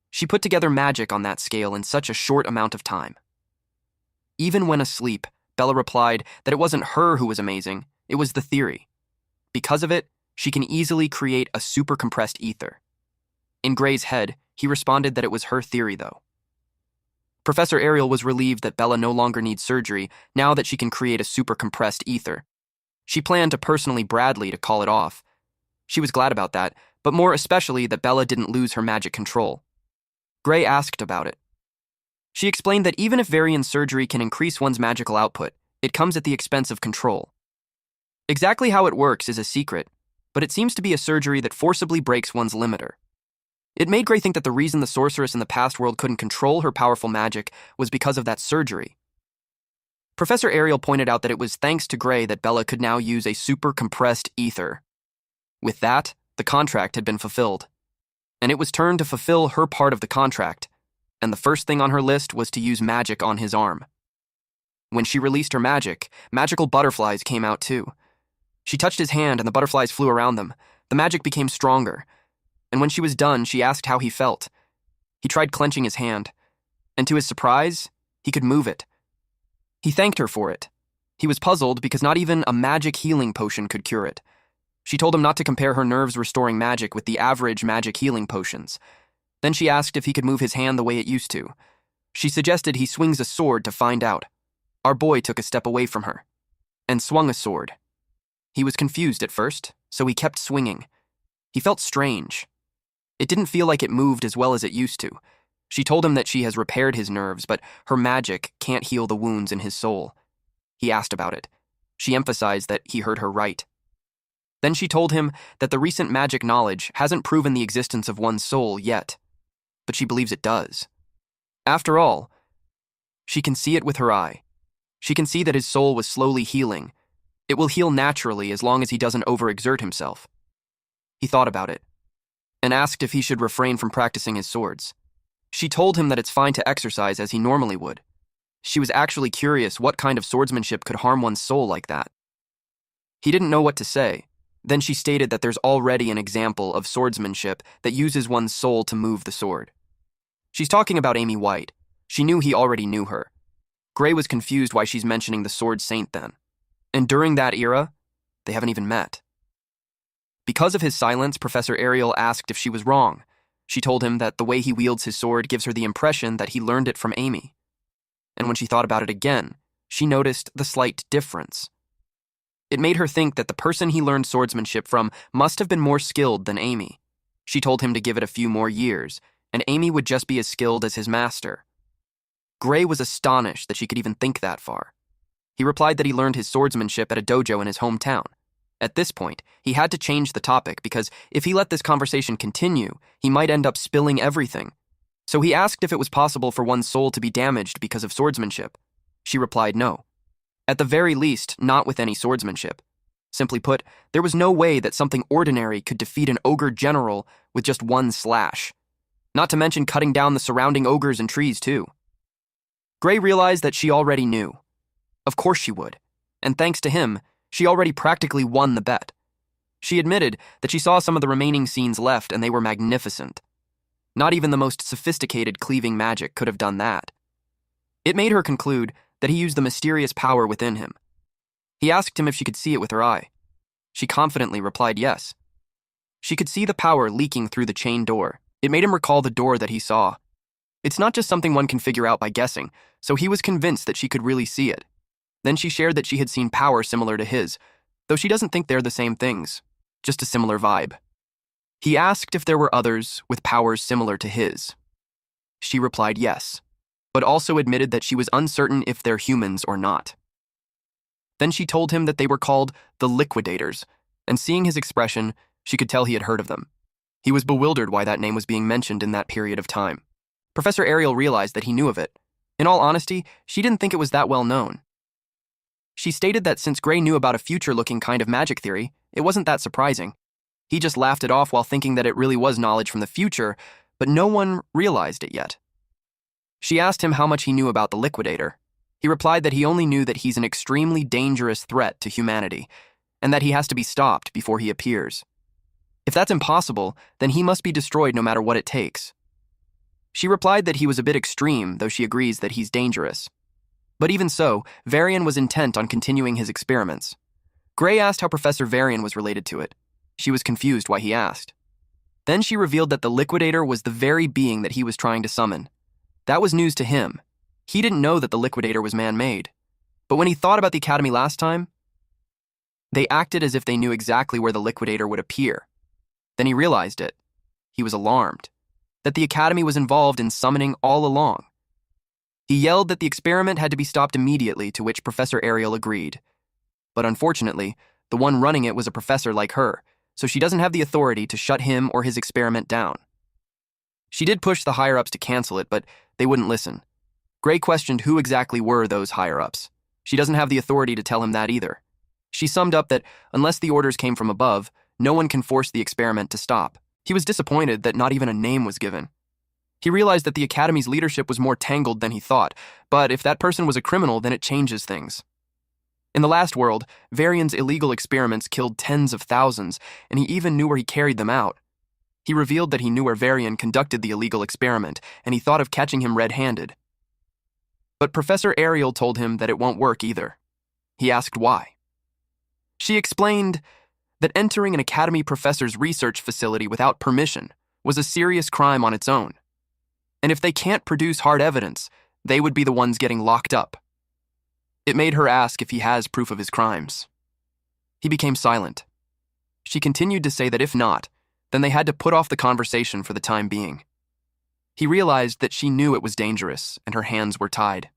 She put together magic on that scale in such a short amount of time. Even when asleep, Bella replied that it wasn't her who was amazing, it was the theory. Because of it, she can easily create a super compressed ether. In Gray's head, he responded that it was her theory, though. Professor Ariel was relieved that Bella no longer needs surgery now that she can create a super compressed ether. She planned to personally Bradley to call it off. She was glad about that, but more especially that Bella didn't lose her magic control. Gray asked about it. She explained that even if Varian surgery can increase one's magical output, it comes at the expense of control. Exactly how it works is a secret, but it seems to be a surgery that forcibly breaks one's limiter. It made Gray think that the reason the sorceress in the past world couldn't control her powerful magic was because of that surgery. Professor Ariel pointed out that it was thanks to Gray that Bella could now use a super compressed ether. With that, the contract had been fulfilled. And it was turned to fulfill her part of the contract, and the first thing on her list was to use magic on his arm. When she released her magic, magical butterflies came out too. She touched his hand and the butterflies flew around them. The magic became stronger. And when she was done, she asked how he felt. He tried clenching his hand, and to his surprise, he could move it. He thanked her for it. He was puzzled because not even a magic healing potion could cure it. She told him not to compare her nerves-restoring magic with the average magic healing potions. Then she asked if he could move his hand the way it used to. She suggested he swings a sword to find out. Our boy took a step away from her and swung a sword. He was confused at first, so he kept swinging. He felt strange. It didn't feel like it moved as well as it used to. She told him that she has repaired his nerves, but her magic can't heal the wounds in his soul. He asked about it. She emphasized that he heard her right. Then she told him that the recent magic knowledge hasn't proven the existence of one's soul yet, but she believes it does. After all, she can see it with her eye. She can see that his soul was slowly healing. It will heal naturally as long as he doesn't overexert himself. He thought about it and asked if he should refrain from practicing his swords. She told him that it's fine to exercise as he normally would. She was actually curious what kind of swordsmanship could harm one's soul like that. He didn't know what to say. Then she stated that there's already an example of swordsmanship that uses one's soul to move the sword. She's talking about Amy White. She knew he already knew her. Gray was confused why she's mentioning the Sword Saint then. And during that era, they haven't even met. Because of his silence, Professor Ariel asked if she was wrong. She told him that the way he wields his sword gives her the impression that he learned it from Amy. And when she thought about it again, she noticed the slight difference. It made her think that the person he learned swordsmanship from must have been more skilled than Amy. She told him to give it a few more years, and Amy would just be as skilled as his master. Gray was astonished that she could even think that far. He replied that he learned his swordsmanship at a dojo in his hometown. At this point, he had to change the topic because if he let this conversation continue, he might end up spilling everything. So he asked if it was possible for one's soul to be damaged because of swordsmanship. She replied no. At the very least, not with any swordsmanship. Simply put, there was no way that something ordinary could defeat an ogre general with just one slash. Not to mention cutting down the surrounding ogres and trees, too. Gray realized that she already knew. Of course she would. And thanks to him, she already practically won the bet. She admitted that she saw some of the remaining scenes left and they were magnificent. Not even the most sophisticated cleaving magic could have done that. It made her conclude that he used the mysterious power within him. He asked him if she could see it with her eye. She confidently replied yes. She could see the power leaking through the chain door. It made him recall the door that he saw. It's not just something one can figure out by guessing, so he was convinced that she could really see it. Then she shared that she had seen power similar to his, though she doesn't think they're the same things, just a similar vibe. He asked if there were others with powers similar to his. She replied yes, but also admitted that she was uncertain if they're humans or not. Then she told him that they were called the Liquidators, and seeing his expression, she could tell he had heard of them. He was bewildered why that name was being mentioned in that period of time. Professor Ariel realized that he knew of it. In all honesty, she didn't think it was that well known. She stated that since Gray knew about a future-looking kind of magic theory, it wasn't that surprising. He just laughed it off while thinking that it really was knowledge from the future, but no one realized it yet. She asked him how much he knew about the Liquidator. He replied that he only knew that he's an extremely dangerous threat to humanity, and that he has to be stopped before he appears. If that's impossible, then he must be destroyed no matter what it takes. She replied that he was a bit extreme, though she agrees that he's dangerous. But even so, Varian was intent on continuing his experiments. Gray asked how Professor Varian was related to it. She was confused why he asked. Then she revealed that the Liquidator was the very being that he was trying to summon. That was news to him. He didn't know that the Liquidator was man-made. But when he thought about the Academy last time, they acted as if they knew exactly where the Liquidator would appear. Then he realized it. He was alarmed. That the Academy was involved in summoning all along. He yelled that the experiment had to be stopped immediately, to which Professor Ariel agreed. But unfortunately, the one running it was a professor like her, so she doesn't have the authority to shut him or his experiment down. She did push the higher-ups to cancel it, but they wouldn't listen. Gray questioned who exactly were those higher-ups. She doesn't have the authority to tell him that either. She summed up that unless the orders came from above, no one can force the experiment to stop. He was disappointed that not even a name was given. He realized that the Academy's leadership was more tangled than he thought, but if that person was a criminal, then it changes things. In the last world, Varian's illegal experiments killed tens of thousands, and he even knew where he carried them out. He revealed that he knew where Varian conducted the illegal experiment, and he thought of catching him red-handed. But Professor Ariel told him that it won't work either. He asked why. She explained that entering an Academy professor's research facility without permission was a serious crime on its own. And if they can't produce hard evidence, they would be the ones getting locked up. It made her ask if he has proof of his crimes. He became silent. She continued to say that if not, then they had to put off the conversation for the time being. He realized that she knew it was dangerous and her hands were tied.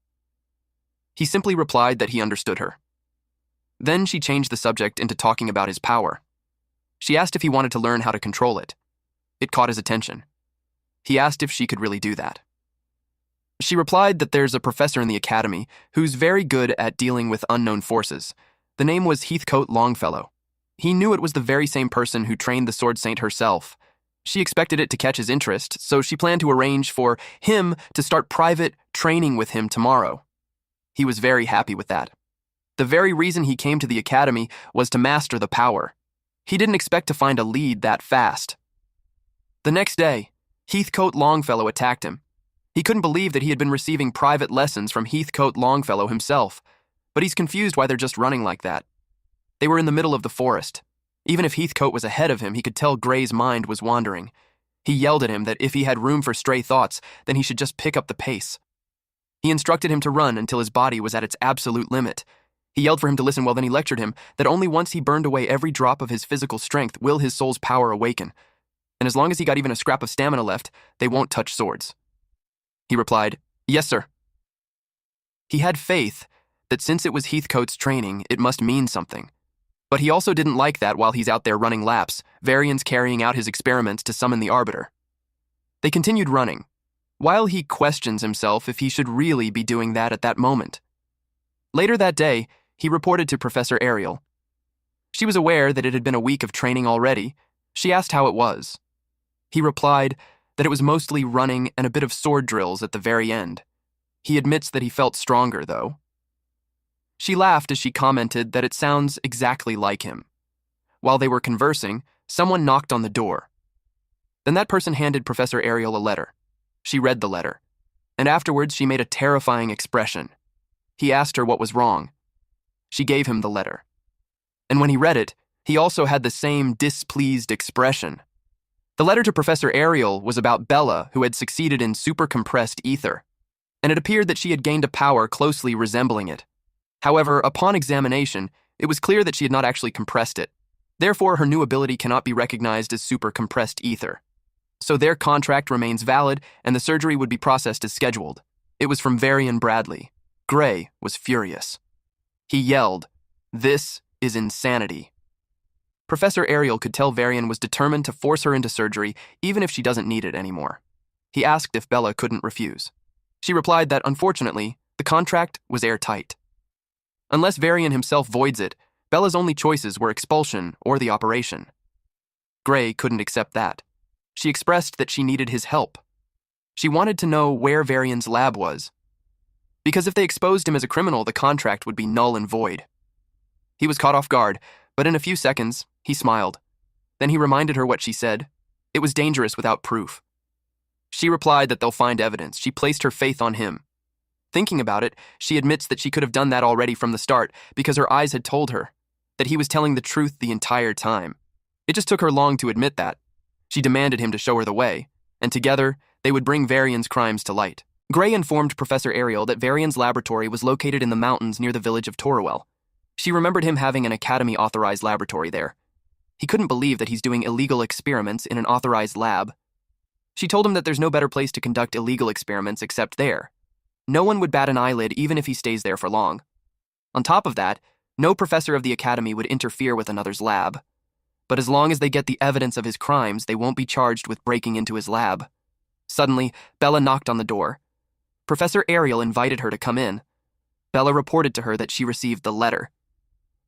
He simply replied that he understood her. Then she changed the subject into talking about his power. She asked if he wanted to learn how to control it. It caught his attention. He asked if she could really do that. She replied that there's a professor in the Academy who's very good at dealing with unknown forces. The name was Heathcote Longfellow. He knew it was the very same person who trained the Sword Saint herself. She expected it to catch his interest, so she planned to arrange for him to start private training with him tomorrow. He was very happy with that. The very reason he came to the Academy was to master the power. He didn't expect to find a lead that fast. The next day, Heathcote Longfellow attacked him. He couldn't believe that he had been receiving private lessons from Heathcote Longfellow himself, but he's confused why they're just running like that. They were in the middle of the forest. Even if Heathcote was ahead of him, he could tell Gray's mind was wandering. He yelled at him that if he had room for stray thoughts, then he should just pick up the pace. He instructed him to run until his body was at its absolute limit. He yelled for him to listen, well then he lectured him that only once he burned away every drop of his physical strength will his soul's power awaken. And as long as he got even a scrap of stamina left, they won't touch swords. He replied, "Yes, sir." He had faith that since it was Heathcote's training, it must mean something. But he also didn't like that while he's out there running laps, Varian's carrying out his experiments to summon the Arbiter. They continued running. while he questions himself if he should really be doing that at that moment. Later that day, he reported to Professor Ariel. She was aware that it had been a week of training already. She asked how it was. He replied that it was mostly running and a bit of sword drills at the very end. He admits that he felt stronger, though. She laughed as she commented that it sounds exactly like him. While they were conversing, someone knocked on the door. Then that person handed Professor Ariel a letter. She read the letter, and afterwards she made a terrifying expression. He asked her what was wrong. She gave him the letter. And when he read it, he also had the same displeased expression. The letter to Professor Ariel was about Bella, who had succeeded in super-compressed ether, and it appeared that she had gained a power closely resembling it. However, upon examination, it was clear that she had not actually compressed it. Therefore, her new ability cannot be recognized as super-compressed ether. So their contract remains valid, and the surgery would be processed as scheduled. It was from Varian Bradley. Gray was furious. He yelled, "This is insanity." Professor Ariel could tell Varian was determined to force her into surgery even if she doesn't need it anymore. He asked if Bella couldn't refuse. She replied that, unfortunately, the contract was airtight. Unless Varian himself voids it, Bella's only choices were expulsion or the operation. Gray couldn't accept that. She expressed that she needed his help. She wanted to know where Varian's lab was, because if they exposed him as a criminal, the contract would be null and void. He was caught off guard, but in a few seconds, he smiled. Then he reminded her what she said. It was dangerous without proof. She replied that they'll find evidence. She placed her faith on him. Thinking about it, she admits that she could have done that already from the start because her eyes had told her that he was telling the truth the entire time. It just took her long to admit that. She demanded him to show her the way, and together, they would bring Varian's crimes to light. Gray informed Professor Ariel that Varian's laboratory was located in the mountains near the village of Torwell. She remembered him having an Academy-authorized laboratory there. He couldn't believe that he's doing illegal experiments in an authorized lab. She told him that there's no better place to conduct illegal experiments except there. No one would bat an eyelid even if he stays there for long. On top of that, no professor of the Academy would interfere with another's lab. But as long as they get the evidence of his crimes, they won't be charged with breaking into his lab. Suddenly, Bella knocked on the door. Professor Ariel invited her to come in. Bella reported to her that she received the letter.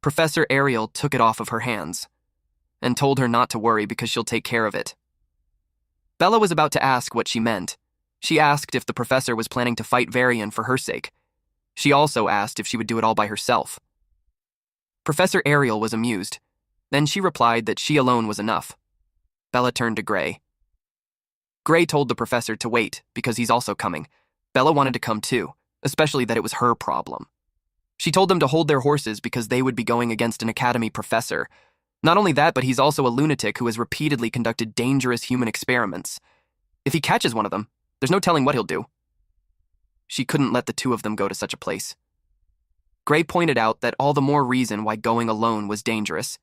Professor Ariel took it off of her hands and told her not to worry because she'll take care of it. Bella was about to ask what she meant. She asked if the professor was planning to fight Varian for her sake. She also asked if she would do it all by herself. Professor Ariel was amused. Then she replied that she alone was enough. Bella turned to Gray. Gray told the professor to wait because he's also coming. Bella wanted to come too, especially that it was her problem. She told them to hold their horses because they would be going against an Academy professor. Not only that, but he's also a lunatic who has repeatedly conducted dangerous human experiments. If he catches one of them, there's no telling what he'll do. She couldn't let the two of them go to such a place. Gray pointed out that all the more reason why going alone was dangerous.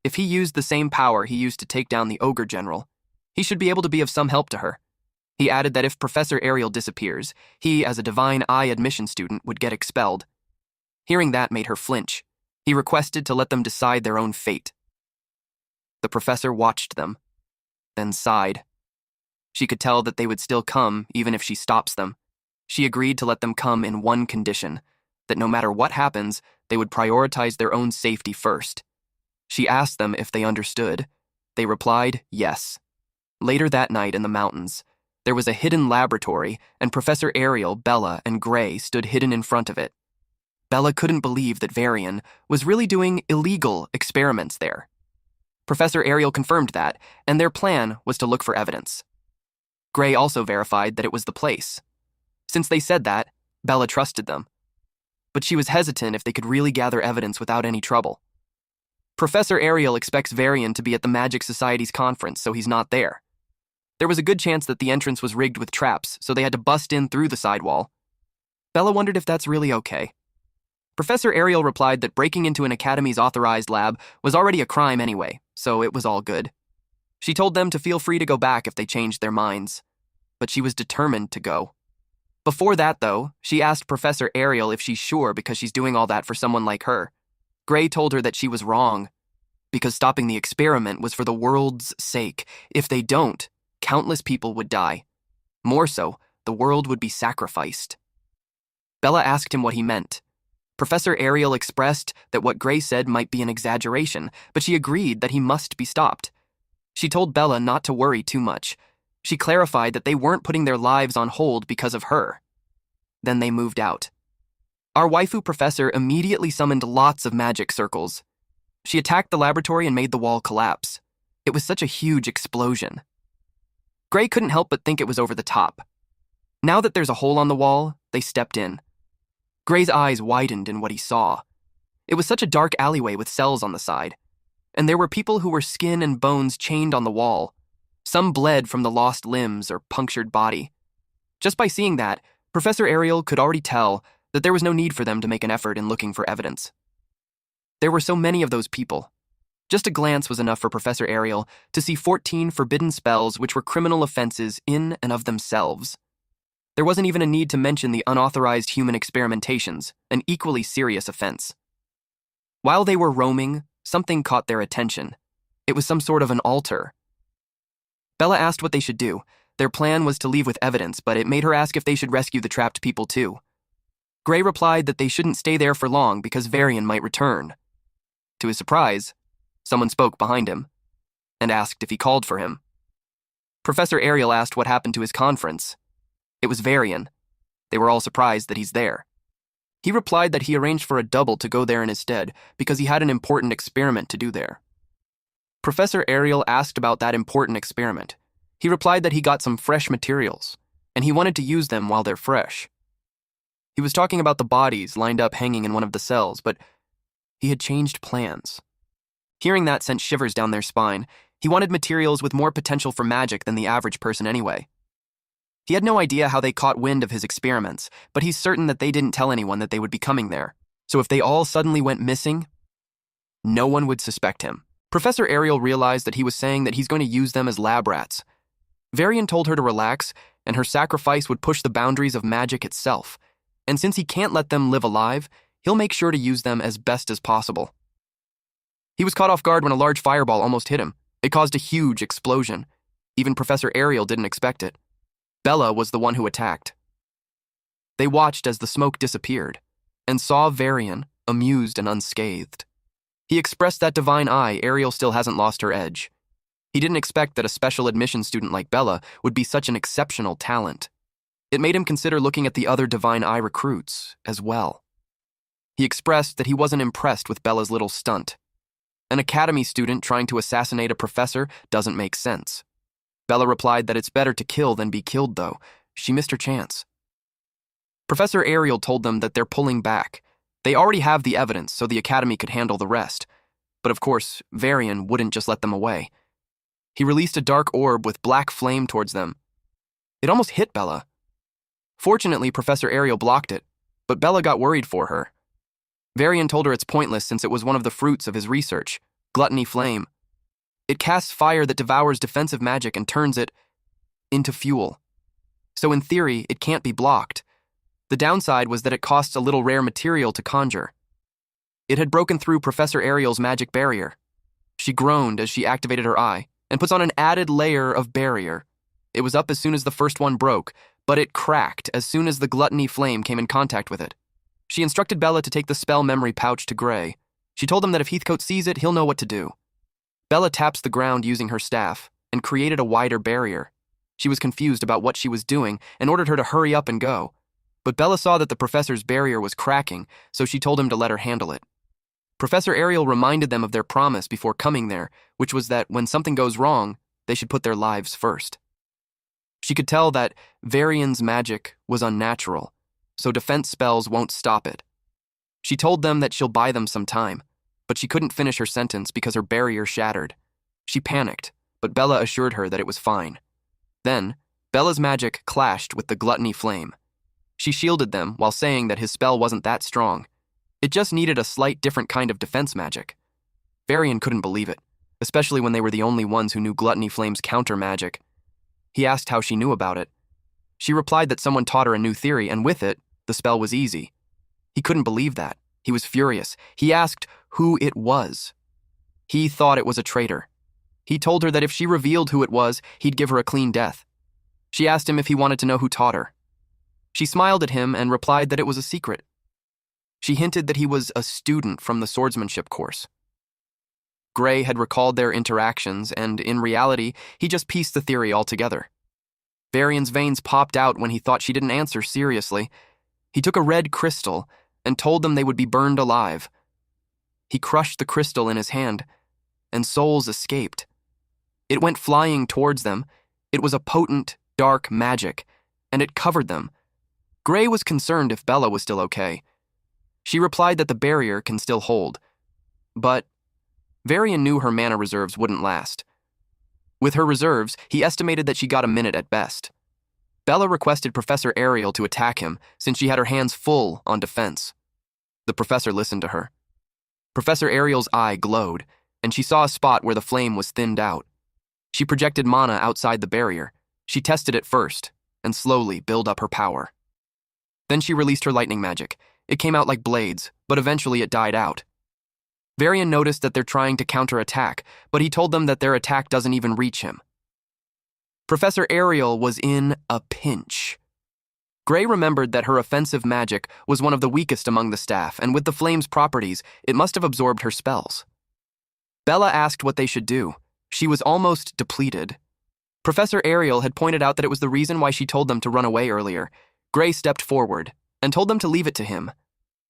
If he used the same power he used to take down the Ogre General, he should be able to be of some help to her. He added that if Professor Ariel disappears, he, as a Divine Eye admission student, would get expelled. Hearing that made her flinch. He requested to let them decide their own fate. The professor watched them, then sighed. She could tell that they would still come even if she stops them. She agreed to let them come in one condition, that no matter what happens, they would prioritize their own safety first. She asked them if they understood. They replied, yes. Later that night in the mountains, there was a hidden laboratory, and Professor Ariel, Bella, and Gray stood hidden in front of it. Bella couldn't believe that Varian was really doing illegal experiments there. Professor Ariel confirmed that, and their plan was to look for evidence. Gray also verified that it was the place. Since they said that, Bella trusted them. But she was hesitant if they could really gather evidence without any trouble. Professor Ariel expects Varian to be at the Magic Society's conference, so he's not there. There was a good chance that the entrance was rigged with traps, so they had to bust in through the sidewall. Bella wondered if that's really okay. Professor Ariel replied that breaking into an Academy's authorized lab was already a crime anyway, so it was all good. She told them to feel free to go back if they changed their minds, but she was determined to go. Before that, though, she asked Professor Ariel if she's sure because she's doing all that for someone like her. Gray told her that she was wrong, because stopping the experiment was for the world's sake. If they don't, countless people would die. More so, the world would be sacrificed. Bella asked him what he meant. Professor Ariel expressed that what Gray said might be an exaggeration, but she agreed that he must be stopped. She told Bella not to worry too much. She clarified that they weren't putting their lives on hold because of her. Then they moved out. Our waifu professor immediately summoned lots of magic circles. She attacked the laboratory and made the wall collapse. It was such a huge explosion. Gray couldn't help but think it was over the top. Now that there's a hole on the wall, they stepped in. Gray's eyes widened in what he saw. It was such a dark alleyway with cells on the side, and there were people who were skin and bones chained on the wall. Some bled from the lost limbs or punctured body. Just by seeing that, Professor Ariel could already tell that there was no need for them to make an effort in looking for evidence. There were so many of those people. Just a glance was enough for Professor Ariel to see 14 forbidden spells which were criminal offenses in and of themselves. There wasn't even a need to mention the unauthorized human experimentations, an equally serious offense. While they were roaming, something caught their attention. It was some sort of an altar. Bella asked what they should do. Their plan was to leave with evidence, but it made her ask if they should rescue the trapped people too. Gray replied that they shouldn't stay there for long because Varian might return. To his surprise, someone spoke behind him and asked if he called for him. Professor Ariel asked what happened to his conference. It was Varian. They were all surprised that he's there. He replied that he arranged for a double to go there in his stead because he had an important experiment to do there. Professor Ariel asked about that important experiment. He replied that he got some fresh materials, and he wanted to use them while they're fresh. He was talking about the bodies lined up hanging in one of the cells, but he had changed plans. Hearing that sent shivers down their spine. He wanted materials with more potential for magic than the average person anyway. He had no idea how they caught wind of his experiments, but he's certain that they didn't tell anyone that they would be coming there. So if they all suddenly went missing, no one would suspect him. Professor Ariel realized that he was saying that he's going to use them as lab rats. Varian told her to relax, and her sacrifice would push the boundaries of magic itself. And since he can't let them live alive, he'll make sure to use them as best as possible. He was caught off guard when a large fireball almost hit him. It caused a huge explosion. Even Professor Ariel didn't expect it. Bella was the one who attacked. They watched as the smoke disappeared, and saw Varian, amused and unscathed. He expressed that divine eye Ariel still hasn't lost her edge. He didn't expect that a special admission student like Bella would be such an exceptional talent. It made him consider looking at the other divine eye recruits as well. He expressed that he wasn't impressed with Bella's little stunt. An academy student trying to assassinate a professor doesn't make sense. Bella replied that it's better to kill than be killed, though. She missed her chance. Professor Ariel told them that they're pulling back. They already have the evidence, so the academy could handle the rest. But of course, Varian wouldn't just let them away. He released a dark orb with black flame towards them. It almost hit Bella. Fortunately, Professor Ariel blocked it, but Bella got worried for her. Varian told her it's pointless since it was one of the fruits of his research, gluttony flame. It casts fire that devours defensive magic and turns it into fuel. So in theory, it can't be blocked. The downside was that it costs a little rare material to conjure. It had broken through Professor Ariel's magic barrier. She groaned as she activated her eye and puts on an added layer of barrier. It was up as soon as the first one broke, but it cracked as soon as the gluttony flame came in contact with it. She instructed Bella to take the spell memory pouch to Gray. She told him that if Heathcote sees it, he'll know what to do. Bella taps the ground using her staff and created a wider barrier. She was confused about what she was doing and ordered her to hurry up and go. But Bella saw that the professor's barrier was cracking, so she told him to let her handle it. Professor Ariel reminded them of their promise before coming there, which was that when something goes wrong, they should put their lives first. She could tell that Varian's magic was unnatural, so defense spells won't stop it. She told them that she'll buy them some time, but she couldn't finish her sentence because her barrier shattered. She panicked, but Bella assured her that it was fine. Then, Bella's magic clashed with the gluttony flame. She shielded them while saying that his spell wasn't that strong. It just needed a slight different kind of defense magic. Varian couldn't believe it, especially when they were the only ones who knew gluttony flame's counter magic. He asked how she knew about it. She replied that someone taught her a new theory, and with it, the spell was easy. He couldn't believe that. He was furious. He asked who it was. He thought it was a traitor. He told her that if she revealed who it was, he'd give her a clean death. She asked him if he wanted to know who taught her. She smiled at him and replied that it was a secret. She hinted that he was a student from the swordsmanship course. Gray had recalled their interactions, and in reality, he just pieced the theory all together. Varian's veins popped out when he thought she didn't answer seriously. He took a red crystal and told them they would be burned alive. He crushed the crystal in his hand, and souls escaped. It went flying towards them. It was a potent, dark magic, and it covered them. Gray was concerned if Bella was still okay. She replied that the barrier can still hold. But Varian knew her mana reserves wouldn't last. With her reserves, he estimated that she got a minute at best. Bella requested Professor Ariel to attack him since she had her hands full on defense. The professor listened to her. Professor Ariel's eye glowed, and she saw a spot where the flame was thinned out. She projected mana outside the barrier. She tested it first, and slowly built up her power. Then she released her lightning magic. It came out like blades, but eventually it died out. Varian noticed that they're trying to counterattack, but he told them that their attack doesn't even reach him. Professor Ariel was in a pinch. Gray remembered that her offensive magic was one of the weakest among the staff, and with the flame's properties, it must have absorbed her spells. Bella asked what they should do. She was almost depleted. Professor Ariel had pointed out that it was the reason why she told them to run away earlier. Gray stepped forward and told them to leave it to him.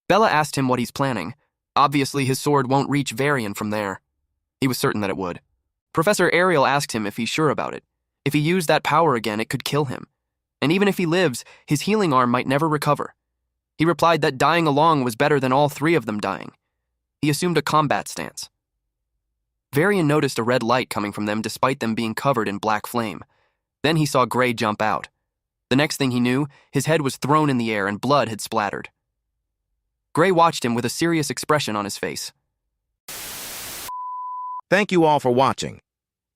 Bella asked him what he's planning. Obviously, his sword won't reach Varian from there. He was certain that it would. Professor Ariel asked him if he's sure about it. If he used that power again, it could kill him. And even if he lives, his healing arm might never recover. He replied that dying along was better than all three of them dying. He assumed a combat stance. Varian noticed a red light coming from them despite them being covered in black flame. Then he saw Gray jump out. The next thing he knew, his head was thrown in the air and blood had splattered. Gray watched him with a serious expression on his face.
Thank you all for watching.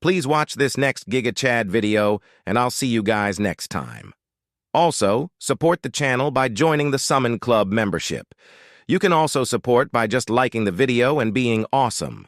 Please watch this next Giga Chad video, and I'll see you guys next time. Also, support the channel by joining the Summon Club membership. You can also support by just liking the video and being awesome.